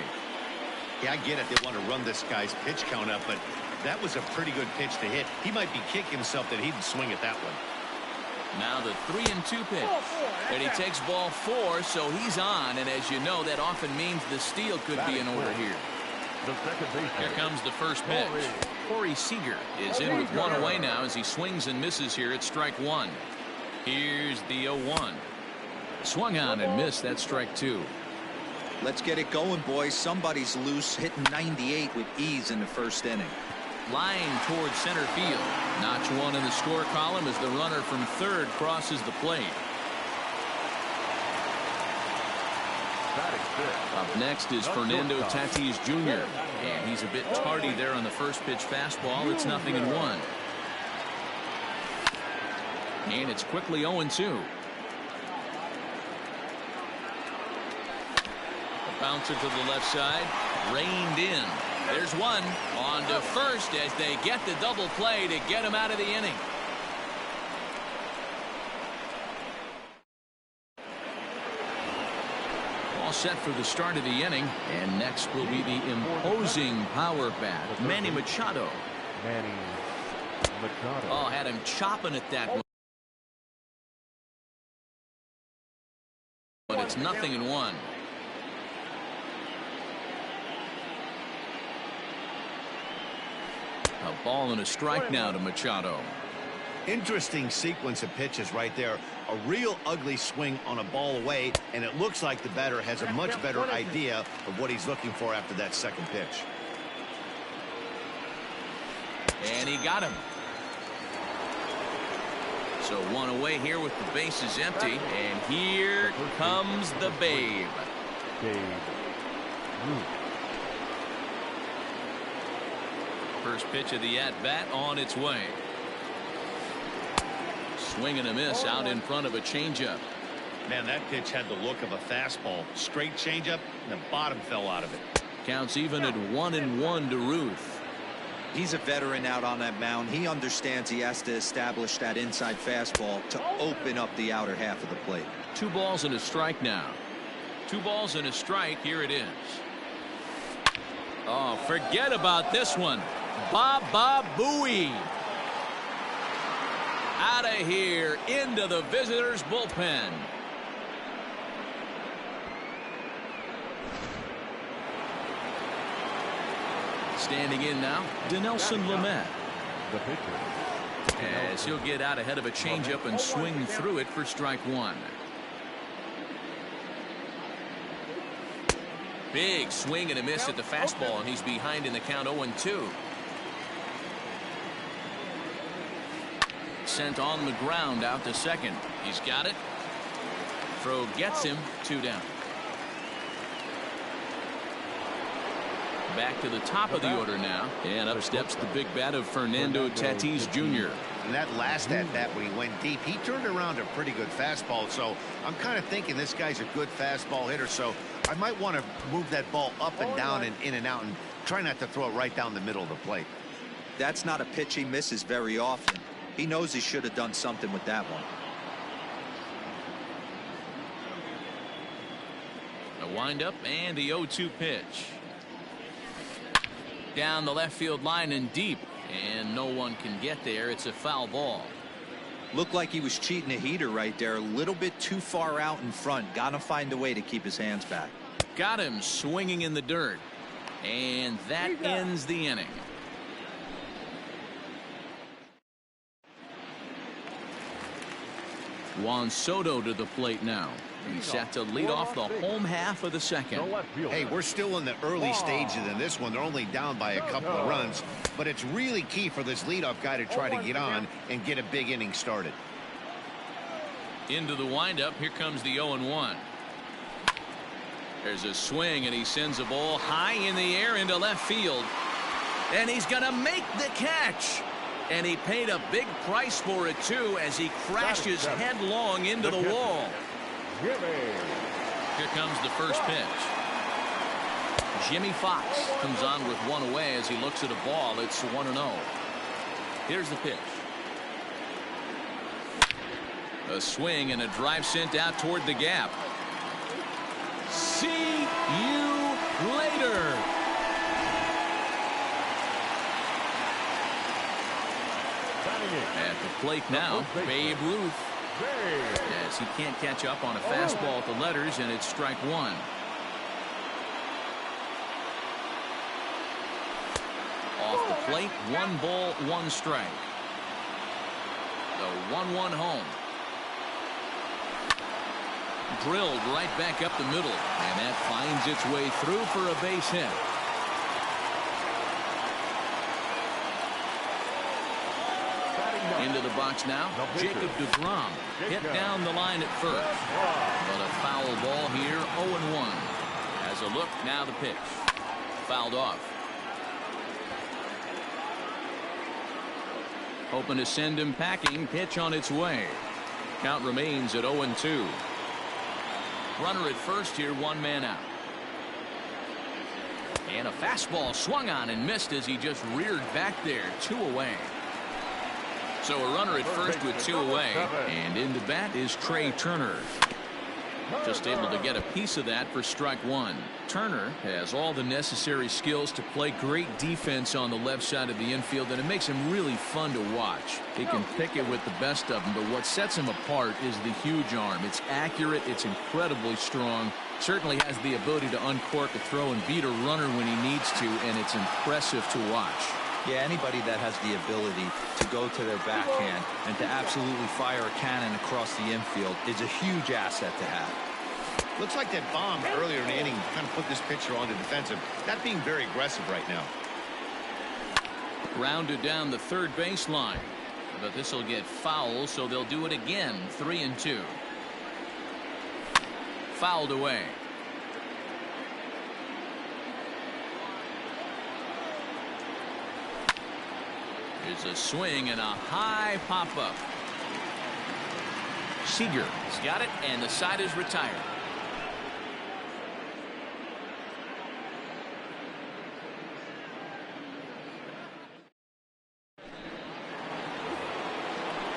Yeah, I get it. They want to run this guy's pitch count up, but that was a pretty good pitch to hit. He might be kicking himself that he didn't swing at that one. Now the 3-2 pitch. And he takes ball 4, so he's on. And as you know, that often means the steal could be in order here. Here comes the first pitch. Corey Seager is in with one away now as he swings and misses here at strike one. Here's the 0-1. Swung on and missed. That strike two. Let's get it going, boys. Somebody's loose, hitting 98 with ease in the first inning. Line towards center field. Notch one in the score column as the runner from third crosses the plate. Up next is Fernando Tatis Jr. And he's a bit tardy there on the first pitch fastball. It's 0-1. And it's quickly 0-2. Bouncer to the left side, reined in. There's one on to first as they get the double play to get him out of the inning. All set for the start of the inning, and next will be the imposing power bat, Manny Machado. Oh, had him chopping at that one. But it's 0-1. A ball and a strike now to Machado. Interesting sequence of pitches right there. A real ugly swing on a ball away, and it looks like the batter has a much better idea of what he's looking for after that second pitch. And he got him. So one away here with the bases empty, and here comes the Babe. First pitch of the at-bat on its way. Swing and a miss out in front of a changeup. Man, that pitch had the look of a fastball. Straight changeup, and the bottom fell out of it. Counts even at 1-1 to Ruth. He's a veteran out on that mound. He understands he has to establish that inside fastball to open up the outer half of the plate. 2 balls and a strike now. 2 balls and a strike. Here it is. Oh, forget about this one. Baba Booey. Out of here into the visitors' bullpen. Standing in now, Dinelson Lamet. As he'll get out ahead of a changeup and swing through it for strike one. Big swing and a miss at the fastball, and he's behind in the count 0-2. Sent on the ground out to second. He's got it. Throw gets him. 2 down. Back to the top of the order now, and up steps the big bat of Fernando Tatis Jr. And that last at-bat when he went deep, he turned around a pretty good fastball. So I'm kind of thinking this guy's a good fastball hitter. So I might want to move that ball up and down and in and out and try not to throw it right down the middle of the plate. That's not a pitch he misses very often. He knows he should have done something with that one. A windup and the 0-2 pitch. Down the left field line and deep, and no one can get there. It's a foul ball. Looked like he was cheating a heater right there. A little bit too far out in front. Gotta find a way to keep his hands back. Got him swinging in the dirt, and that ends the inning. Juan Soto to the plate now. He's set to lead off the home half of the second. Hey, we're still in the early stages in this one. They're only down by a couple of runs, but it's really key for this leadoff guy to try to get on and get a big inning started. Into the windup. Here comes the 0-1. There's a swing, and he sends a ball high in the air into left field. And he's going to make the catch. And he paid a big price for it, too, as he crashes headlong into the wall. Here comes the first pitch. Jimmy Fox comes on with one away as he looks at a ball. It's 1-0. Here's the pitch. A swing and a drive sent out toward the gap. See you later. At the plate now, Babe Ruth. As he can't catch up on a fastball at the letters, and it's strike one. Off the plate, 1 ball, 1 strike. The 1-1 home. Drilled right back up the middle, and that finds its way through for a base hit. Into the box now, Jacob deGrom hit down the line at first, but a foul ball here, 0-1. As a look, now the pitch. Fouled off. Hoping to send him packing. Pitch on its way. Count remains at 0-2. Runner at first here, 1 man out. And a fastball swung on and missed as he just reared back there. 2 away. So a runner at first with 2 away. And into bat is Trey Turner. Just able to get a piece of that for strike 1. Turner has all the necessary skills to play great defense on the left side of the infield, and it makes him really fun to watch. He can pick it with the best of them, but what sets him apart is the huge arm. It's accurate, it's incredibly strong, certainly has the ability to uncork a throw and beat a runner when he needs to, and it's impressive to watch. Yeah, anybody that has the ability to go to their backhand and to absolutely fire a cannon across the infield is a huge asset to have. Looks like that bomb earlier in the inning kind of put this pitcher on the defensive. That being very aggressive right now. Grounded down the third baseline. But this will get foul, so they'll do it again. 3-2. Fouled away. There's a swing and a high pop-up. Seager has got it, and the side is retired.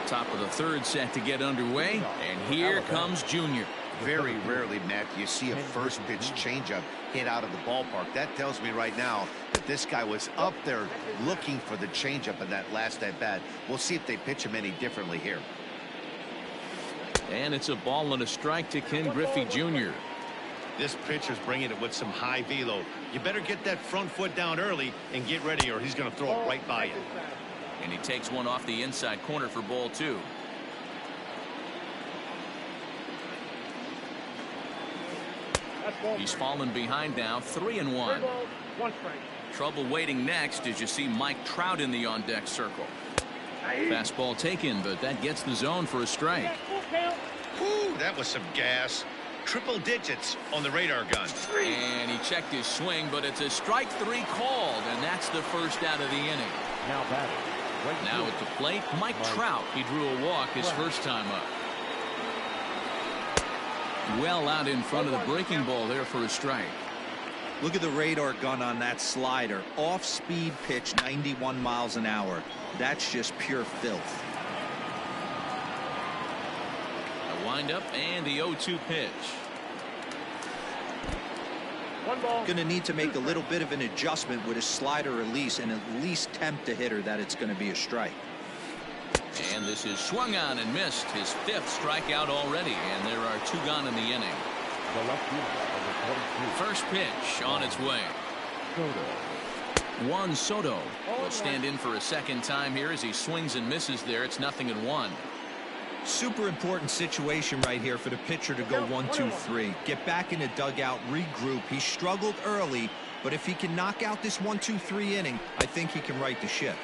Top of the third set to get underway, and here comes Junior. Very rarely, Matt, you see a first pitch changeup hit out of the ballpark. That tells me right now that this guy was up there looking for the changeup in that last at bat. We'll see if they pitch him any differently here. And it's a ball and a strike to Ken Griffey Jr. This pitcher's bringing it with some high velo. You better get that front foot down early and get ready, or he's going to throw it right by you. And he takes one off the inside corner for ball 2. He's fallen behind now, 3-1. Trouble waiting next as you see Mike Trout in the on-deck circle. Fastball taken, but that gets the zone for a strike. Whew, that was some gas. Triple digits on the radar gun. And he checked his swing, but it's a strike 3 called, and that's the first out of the inning. Now batting. Now at the plate, Mike Trout. He drew a walk his first time up. Well out in front of the breaking ball there for a strike. Look at the radar gun on that slider. Off-speed pitch, 91 miles an hour. That's just pure filth. A windup and the 0-2 pitch. Going to need to make a little bit of an adjustment with his slider release and at least tempt the hitter that it's going to be a strike. And this is swung on and missed. His 5th strikeout already, and there are 2 gone in the inning. First pitch on its way. Juan Soto will stand in for a second time here as he swings and misses there. It's 0-1. Super important situation right here for the pitcher to go 1-2-3. Get back in the dugout, regroup. He struggled early, but if he can knock out this 1-2-3 inning, I think he can right the ship.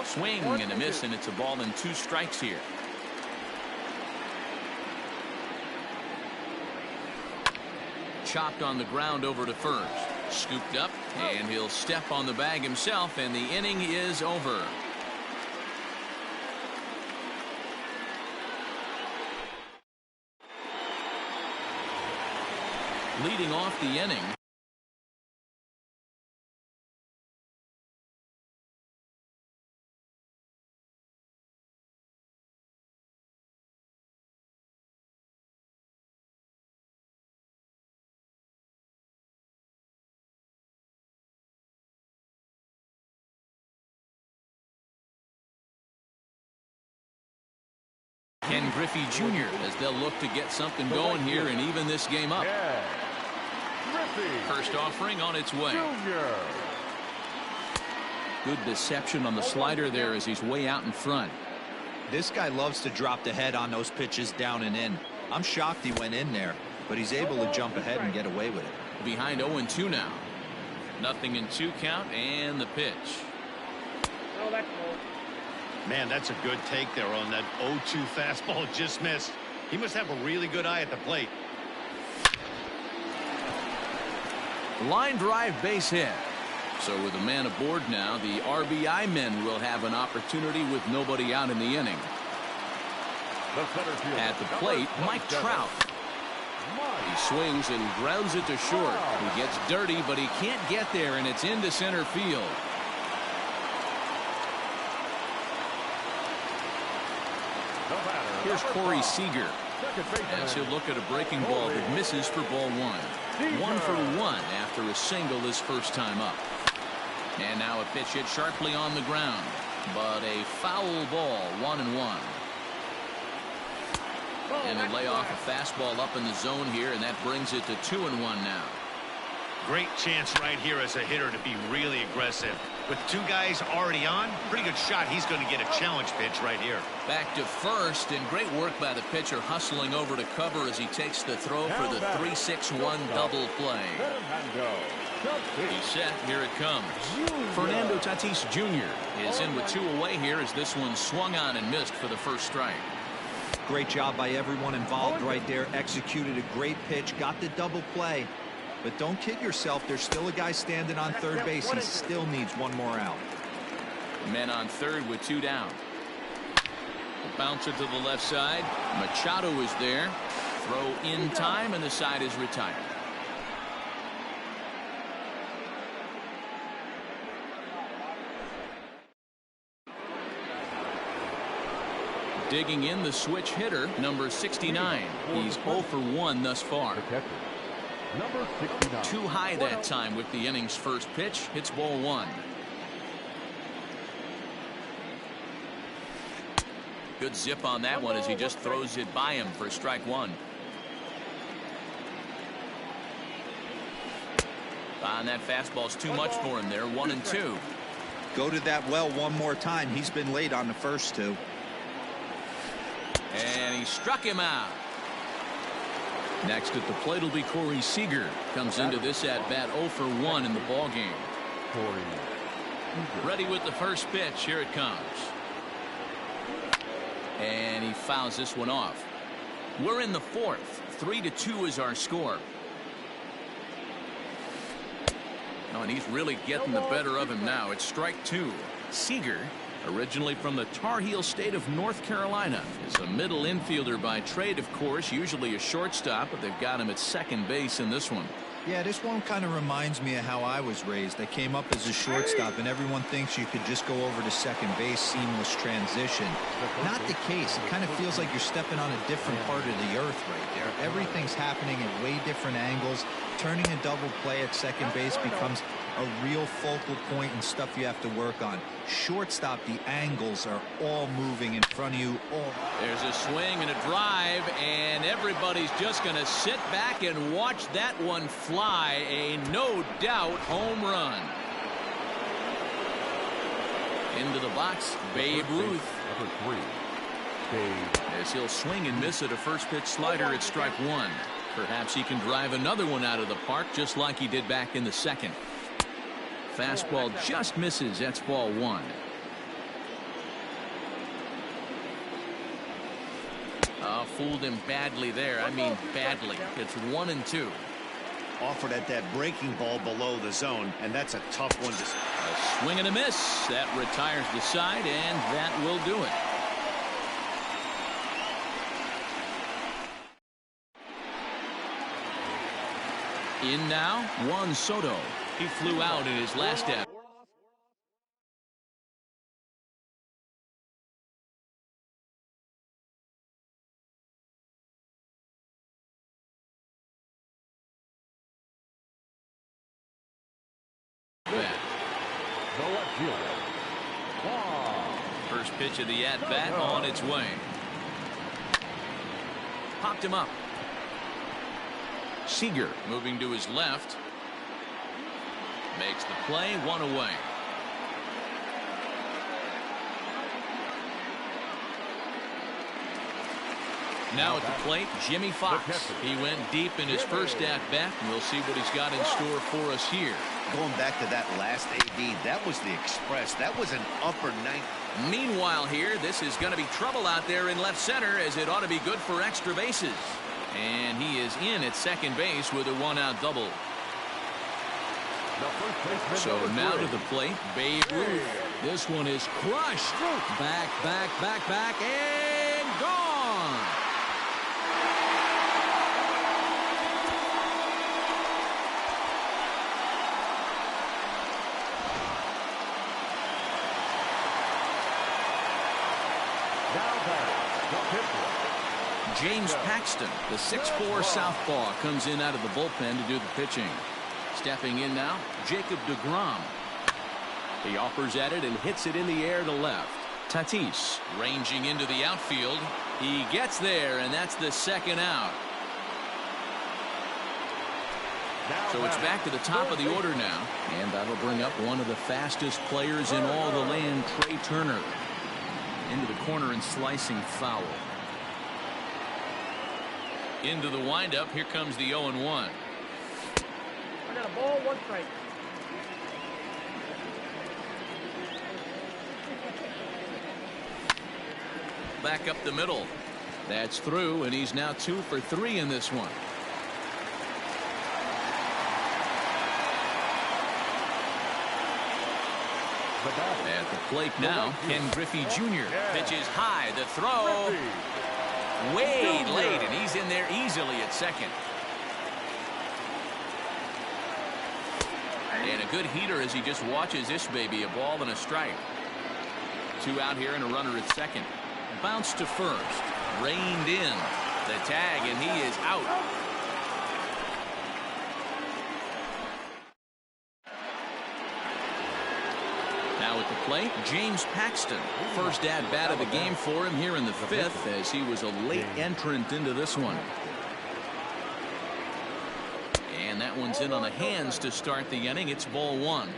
Swing and a miss, and it's a ball and 2 strikes here. Chopped on the ground over to first. Scooped up, and he'll step on the bag himself, and the inning is over. Leading off the inning. Ken Griffey Jr. as they'll look to get something going here and even this game up. First offering on its way. Good deception on the slider there as he's way out in front. This guy loves to drop the head on those pitches down and in. I'm shocked he went in there, but he's able to jump ahead and get away with it. Behind 0-2 now. 0-2 count and the pitch. Oh, that's cool. Man, that's a good take there on that 0-2 fastball. Just missed. He must have a really good eye at the plate. Line drive base hit. So with a man aboard now, the RBI men will have an opportunity with nobody out in the inning. At the plate, Mike Trout. He swings and grounds it to short. He gets dirty, but he can't get there, and it's into center field. Here's Corey Seager as he'll look at a breaking ball that misses for ball one. 1 for 1 after a single his first time up. And now a pitch hit sharply on the ground, but a foul ball. 1-1. And they lay off a fastball up in the zone here, and that brings it to 2-1 now. Great chance right here as a hitter to be really aggressive. With two guys already on, pretty good shot. He's going to get a challenge pitch right here. Back to first, and great work by the pitcher hustling over to cover as he takes the throw for the 3-6-1 double play. He's set. Here it comes. Fernando Tatis Jr. is in with 2 away here as this one swung on and missed for the first strike. Great job by everyone involved right there. Executed a great pitch, got the double play. But don't kid yourself, there's still a guy standing on third base. He still needs one more out. Men on third with 2 down. A bouncer to the left side. Machado is there. Throw in time, and the side is retired. Digging in the switch hitter, number 69. He's 0 for 1 thus far. Number 69. Too high that time with the inning's first pitch. Hits ball 1. Good zip on that one as he just throws it by him for strike 1. And that fastball's too much for him there. 1-2. Go to that well one more time. He's been late on the first 2. And he struck him out. Next at the plate will be Corey Seager. Comes into this at bat 0 for 1 in the ball game. Ready with the first pitch. Here it comes. And he fouls this one off. We're in the 4th. 3-2 is our score. Oh, and he's really getting the better of him now. It's strike 2. Seager, originally from the Tar Heel state of North Carolina, is a middle infielder by trade, of course, usually a shortstop, but they've got him at second base in this one. Yeah, this one kind of reminds me of how I was raised. I came up as a shortstop, and everyone thinks you could just go over to second base, seamless transition. Not the case. It kind of feels like you're stepping on a different part of the earth right there. Everything's happening at way different angles. Turning a double play at second base becomes a real focal point and stuff you have to work on. Shortstop, the angles are all moving in front of you. There's a swing and a drive, and everybody's just going to sit back and watch that one fly. A no doubt home run. Into the box, Babe Ruth. Number 3. As he'll swing and miss at a first pitch slider at strike 1. Perhaps he can drive another one out of the park just like he did back in the second. Fastball just misses. That's ball 1. Fooled him badly there. I mean badly. It's 1-2. Offered at that breaking ball below the zone, and that's a tough one to... A swing and a miss. That retires the side, and that will do it. In now, Juan Soto. He flew out in his last at. First pitch of the at-bat on its way. Popped him up. Seager moving to his left. Makes the play, 1 away. Now at the plate, Jimmy Fox. He went deep in his first at-bat, and we'll see what he's got in store for us here. Going back to that last AB, that was the express. That was an upper ninth. Meanwhile here, this is going to be trouble out there in left center, as it ought to be good for extra bases. And he is in at second base with a one-out double. So now to the plate, Babe Ruth. This one is crushed. Back, and gone. James Paxton, the 6'4" southpaw, comes in out of the bullpen to do the pitching. Stepping in now, Jacob deGrom. He offers at it and hits it in the air to left. Tatis ranging into the outfield. He gets there, and that's the second out. So it's back to the top of the order now, and that'll bring up one of the fastest players in all the land, Trey Turner. Into the corner and slicing foul. Into the windup. Here comes the 0-1. I got a ball, 1 strike. Back up the middle. That's through, and he's now 2 for 3 in this one. At the plate now, Ken Griffey Jr. pitches high. The throw. Way late, and he's in there easily at second. And a good heater as he just watches this baby. A ball and a strike. 2 out here and a runner at second. Bounce to first. Reined in. The tag, and he is out. Now at the plate, James Paxton. First at-bat of the game for him here in the 5th, as he was a late entrant into this one. And that one's in on the hands to start the inning. It's ball 1.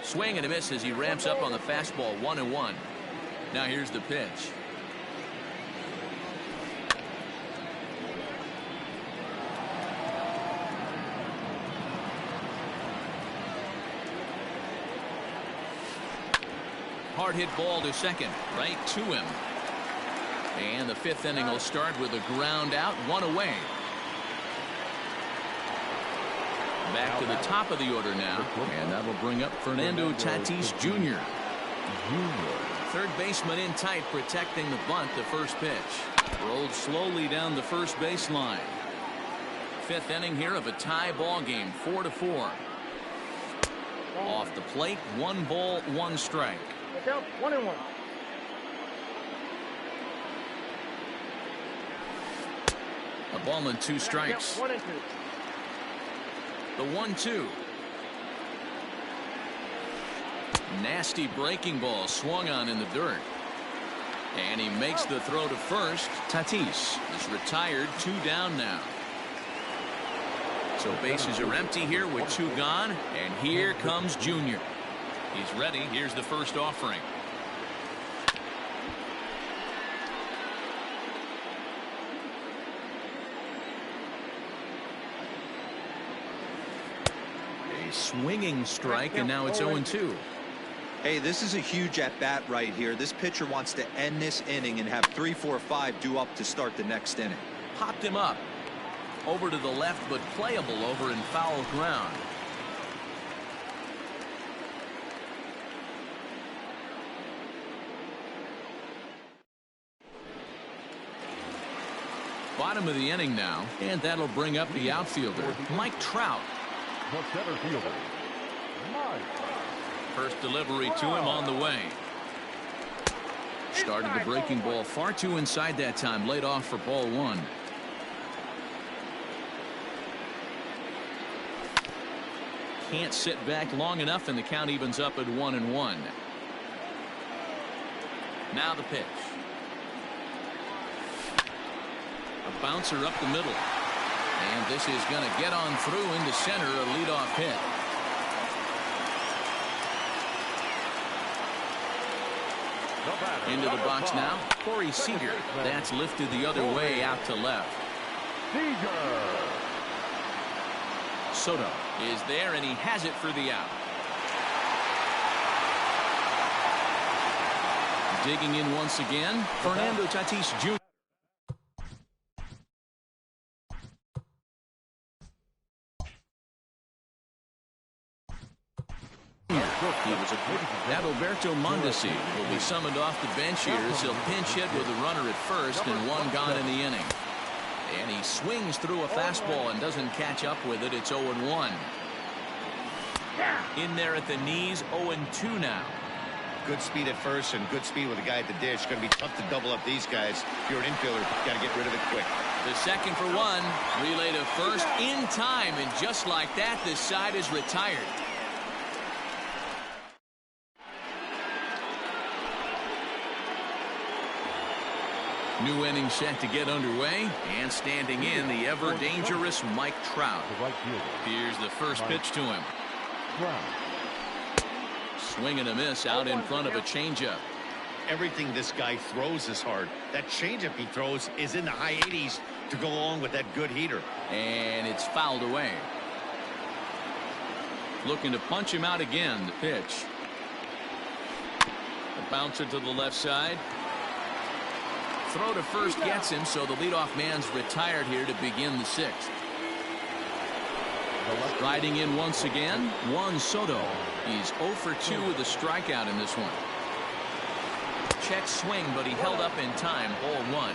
Swing and a miss as he ramps up on the fastball. 1-1. Now here's the pitch. Hard hit ball to second, right to him. And the 5th inning will start with a ground out, 1 away. Back to the top of the order now, and that'll bring up Fernando Tatis Jr. Third baseman in tight, protecting the bunt. The first pitch rolled slowly down the first baseline. 5th inning here of a tie ball game, 4-4. Off the plate, 1 ball, 1 strike. 1-1. A ball and 2 strikes. 1-2. The 1-2. Nasty breaking ball swung on in the dirt. And he makes the throw to first. Tatis is retired, 2 down now. So bases are empty here with 2 gone. And here comes Junior. He's ready. Here's the first offering. A swinging strike, and now it's 0-2. Hey, this is a huge at-bat right here. This pitcher wants to end this inning and have 3, 4, 5 due up to start the next inning. Popped him up. Over to the left, but playable over in foul ground. Bottom of the inning now, and that'll bring up the outfielder, Mike Trout. The center fielder, Mike. First delivery to him on the way. Started the breaking ball far too inside that time. Laid off for ball one. Can't sit back long enough, and the count evens up at 1-1. Now the pitch. A bouncer up the middle. And this is going to get on through into center, a leadoff hit. Into the box now, Corey Seager. That's lifted the other way out to left. Soto is there, and he has it for the out. Digging in once again, Fernando Tatis Jr. He was Adalberto Mondesi will be summoned off the bench here as he'll pinch hit with a runner at first and one gone in the inning. And he swings through a fastball and doesn't catch up with it. It's 0-1. In there at the knees, 0-2 now. Good speed at first and good speed with the guy at the dish. Going to be tough to double up these guys. If you're an infielder, got to get rid of it quick. The second for one. Relay to first in time, and just like that, this side is retired. New inning set to get underway, and standing in, the ever-dangerous Mike Trout. Here's the first pitch to him. Swing and a miss out in front of a changeup. Everything this guy throws is hard. That changeup he throws is in the high 80s to go along with that good heater. And it's fouled away. Looking to punch him out again. The pitch. A bouncer to the left side. Throw to first gets him, so the leadoff man's retired here to begin the sixth. Riding in once again, Juan Soto. He's 0 for 2 with a strikeout in this one. Check swing, but he held up in time. Ball one.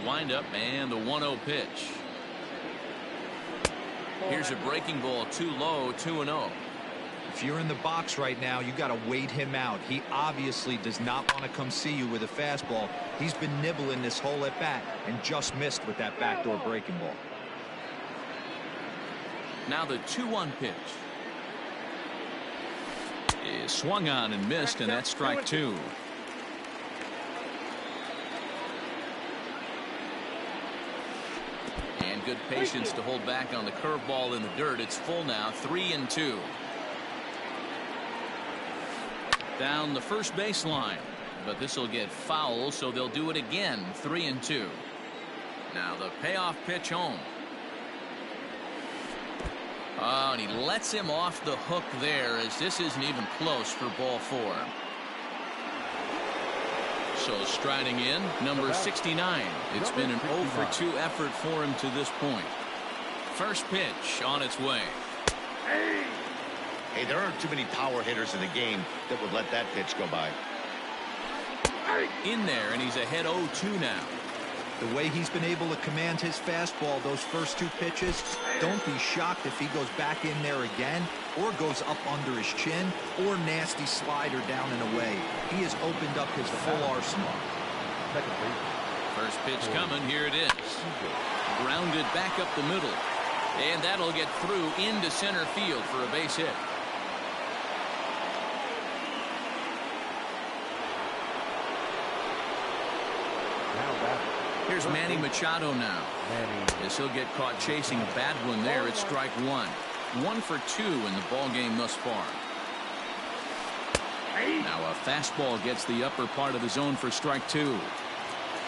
Windup and the 1-0 pitch. Here's a breaking ball, too low, 2-0. If you're in the box right now, you got to wait him out. He obviously does not want to come see you with a fastball. He's been nibbling this whole at bat and just missed with that backdoor breaking ball. Now the 2-1 pitch is swung on and missed, and that's strike two. Good patience to hold back on the curveball in the dirt. It's full now, 3-2. Down the first baseline, but this will get foul, so they'll do it again. 3-2. Now the payoff pitch home. Oh, and he lets him off the hook there, as this isn't even close for ball four. So striding in, number 69. It's been an 0 for 2 effort for him to this point. First pitch on its way. Hey, there aren't too many power hitters in the game that would let that pitch go by. In there, and he's ahead 0-2 now. The way he's been able to command his fastball those first two pitches, don't be shocked if he goes back in there again or goes up under his chin or nasty slider down and away. He has opened up his full arsenal. First pitch coming. Here it is. Grounded back up the middle. And that'll get through into center field for a base hit. Here's Manny Machado now. As he'll get caught chasing a bad one there at strike one. 1 for 2 in the ball game thus far. Now a fastball gets the upper part of the zone for strike two.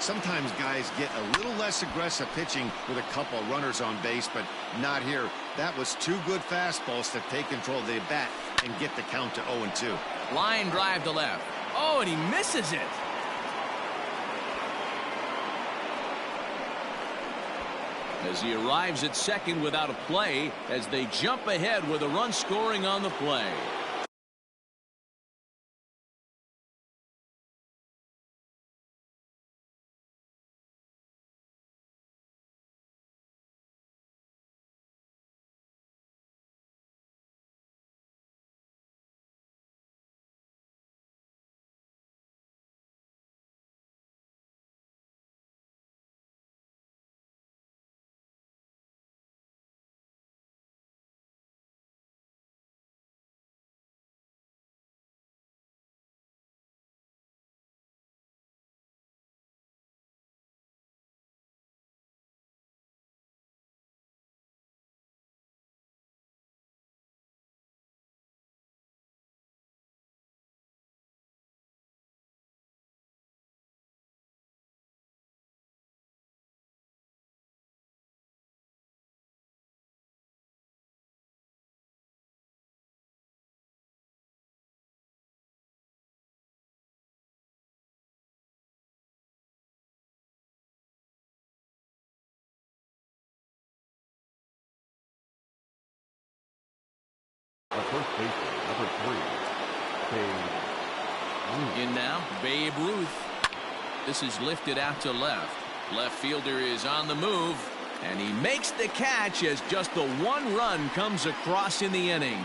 Sometimes guys get a little less aggressive pitching with a couple of runners on base, but not here. That was two good fastballs to take control of the bat and get the count to 0-2. Line drive to left. Oh, and he misses it. As he arrives at second without a play, as they jump ahead with a run scoring on the play. The first baseman, number 3, Babe. In now, Babe Ruth. This is lifted out to left. Left fielder is on the move, and he makes the catch as just the one run comes across in the inning.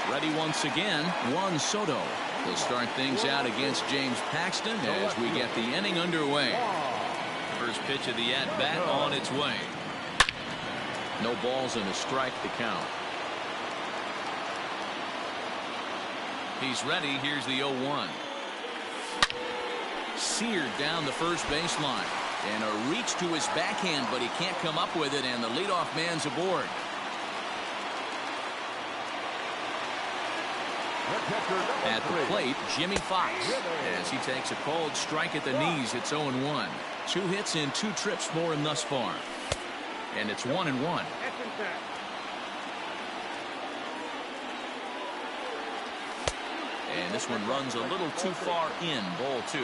Ready once again, Juan Soto. He'll start things out against James Paxton as we get the inning underway. First pitch of the at-bat on its way. No balls and a strike to count. He's ready. Here's the 0-1. Seared down the first baseline. And a reach to his backhand, but he can't come up with it, and the leadoff man's aboard. At the plate, Jimmy Fox, as he takes a called strike at the knees. It's 0-1. 2 hits and 2 trips for him thus far. And it's 1-1. And this one runs a little too far in. Ball 2.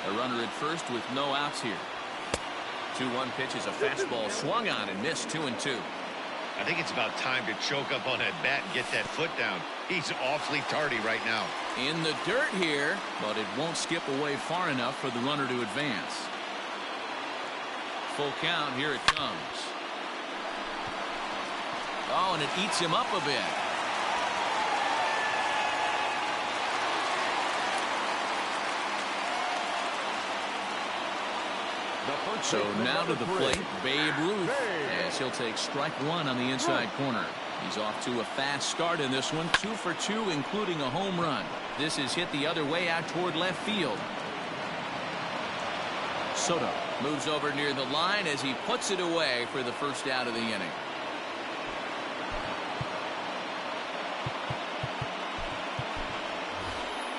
A runner at first with no outs here. 2-1 pitch is a fastball swung on and missed. 2-2. I think it's about time to choke up on that bat and get that foot down. He's awfully tardy right now. In the dirt here, but it won't skip away far enough for the runner to advance. Full count. Here it comes. Oh, and it eats him up a bit. So now to the plate, Babe Ruth, as he'll take strike 1 on the inside corner. He's off to a fast start in this one, 2 for 2, including a home run. This is hit the other way out toward left field. Soto moves over near the line as he puts it away for the first out of the inning.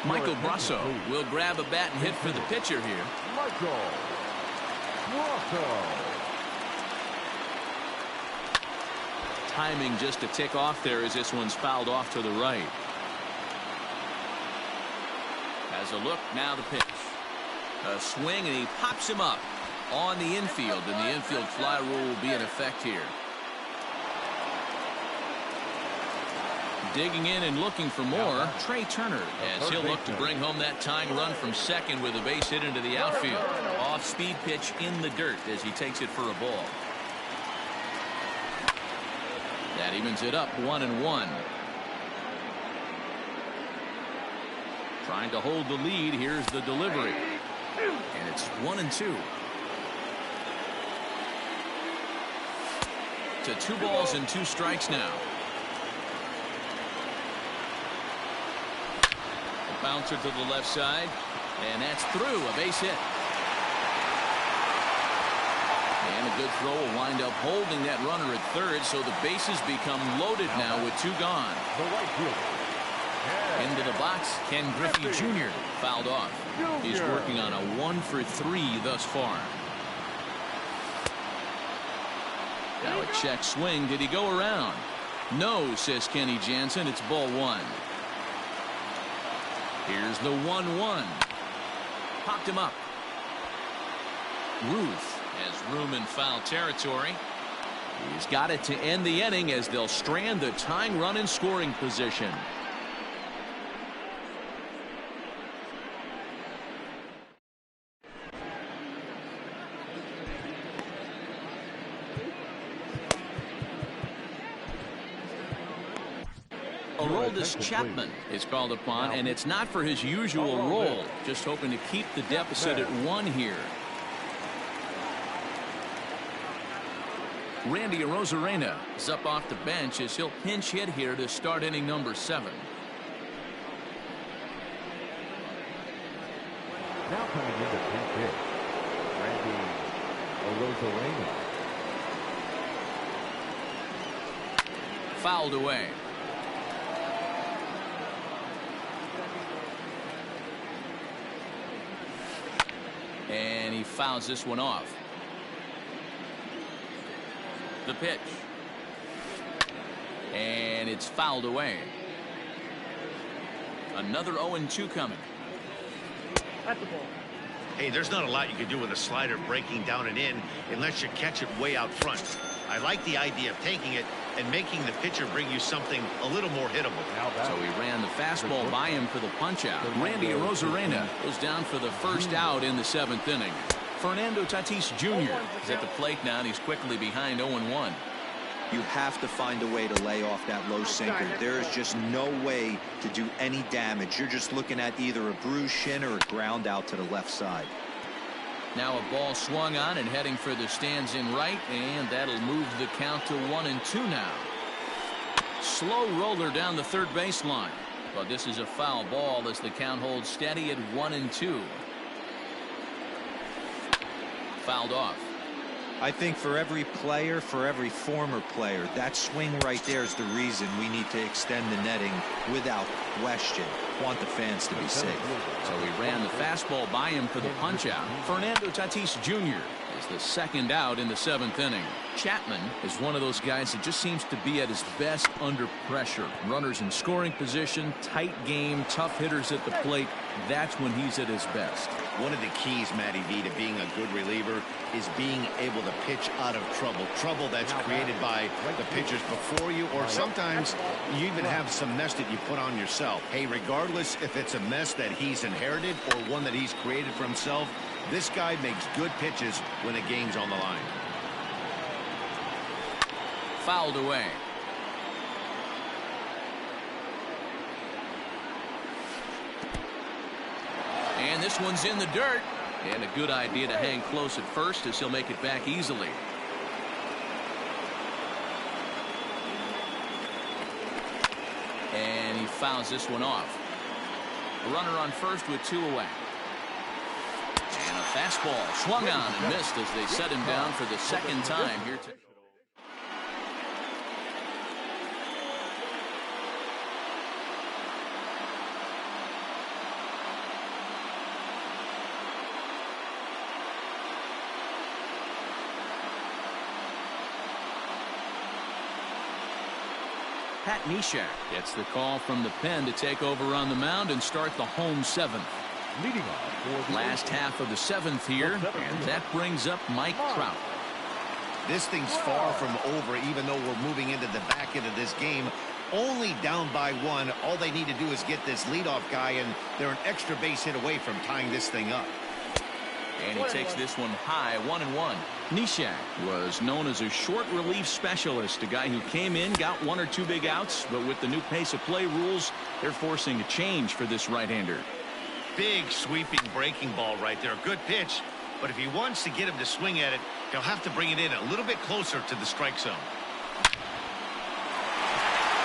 Michael Brasso will grab a bat and hit for the pitcher here. Michael Brasso. Timing just a tick off there as this one's fouled off to the right. Has a look, now the pitch. A swing, and he pops him up on the infield, and the infield fly rule will be in effect here. Digging in and looking for more, Trey Turner, as he'll look to bring home that tying run from second with a base hit into the outfield. Off-speed pitch in the dirt as he takes it for a ball. That evens it up, 1-1. Trying to hold the lead. Here's the delivery. And it's 1-2. To 2 balls and 2 strikes now. A bouncer to the left side. And that's through. A base hit. And a good throw will wind up holding that runner at third, so the bases become loaded now with 2 gone. The right fielder. Into the box, Ken Griffey Jr. fouled off. He's working on a 1 for 3 thus far. Now a check swing. Did he go around? No, says Kenny Jansen. It's ball one. Here's the 1-1. Popped him up. Ruth has room in foul territory. He's got it to end the inning as they'll strand the tying run in scoring position. Aroldis Chapman is called upon, and it's not for his usual role. Just hoping to keep the deficit at 1 here. Randy Arozarena is up off the bench as he'll pinch hit here to start inning number 7. Now coming into pinch hit, Randy Arozarena. Fouled away. And he fouls this one off. The pitch. And it's fouled away. Another 0-2 coming. That's the ball. Hey, there's not a lot you can do with a slider breaking down and in unless you catch it way out front. I like the idea of taking it and making the pitcher bring you something a little more hittable. So he ran the fastball by him for the punch out. Randy Arozarena goes down for the first out in the 7th inning. Fernando Tatis Jr. is at the plate now, and he's quickly behind 0-1. You have to find a way to lay off that low sinker. There is just no way to do any damage. You're just looking at either a bruised shin or a ground out to the left side. Now a ball swung on and heading for the stands in right, and that'll move the count to 1-2 now. Slow roller down the third baseline, but this is a foul ball as the count holds steady at 1-2. Fouled off. I think for every player, for every former player, that swing right there is the reason we need to extend the netting without question. Want the fans to be safe. So he ran the fastball by him for the punch out. Fernando Tatis Jr. is the second out in the 7th inning. Chapman is one of those guys that just seems to be at his best under pressure. Runners in scoring position, tight game, tough hitters at the plate. That's when he's at his best. One of the keys, Matty V, to being a good reliever is being able to pitch out of trouble. Trouble that's created by the pitchers before you, or sometimes you even have some mess that you put on yourself. Hey, regardless if it's a mess that he's inherited or one that he's created for himself, this guy makes good pitches when the game's on the line. Fouled away. And this one's in the dirt. And a good idea to hang close at first as he'll make it back easily. And he fouls this one off. A runner on first with 2 away. And a fastball swung on and missed as they set him down for the second time here today. Pat Neshek gets the call from the pen to take over on the mound and start the home 7th. Leading off for the Last half of the 7th here, and that brings up Mike Trout. This thing's far from over, even though we're moving into the back end of this game. Only down by 1. All they need to do is get this leadoff guy, and they're an extra base hit away from tying this thing up. And he takes this one high, 1-1. Neshek was known as a short relief specialist, a guy who came in, got 1 or 2 big outs, but with the new pace of play rules, they're forcing a change for this right-hander. Big sweeping breaking ball right there. Good pitch, but if he wants to get him to swing at it, he'll have to bring it in a little bit closer to the strike zone.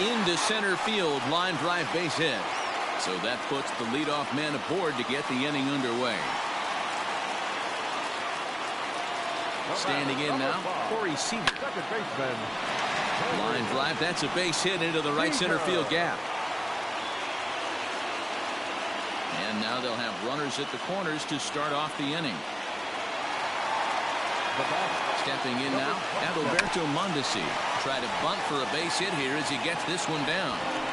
Into center field, line drive base hit. So that puts the leadoff man aboard to get the inning underway. Standing in now, Corey Seager. second baseman. Line drive, that's a base hit into the right center field gap. And now they'll have runners at the corners to start off the inning. Stepping in now, Adalberto to Mondesi. Try to bunt for a base hit here as he gets this one down.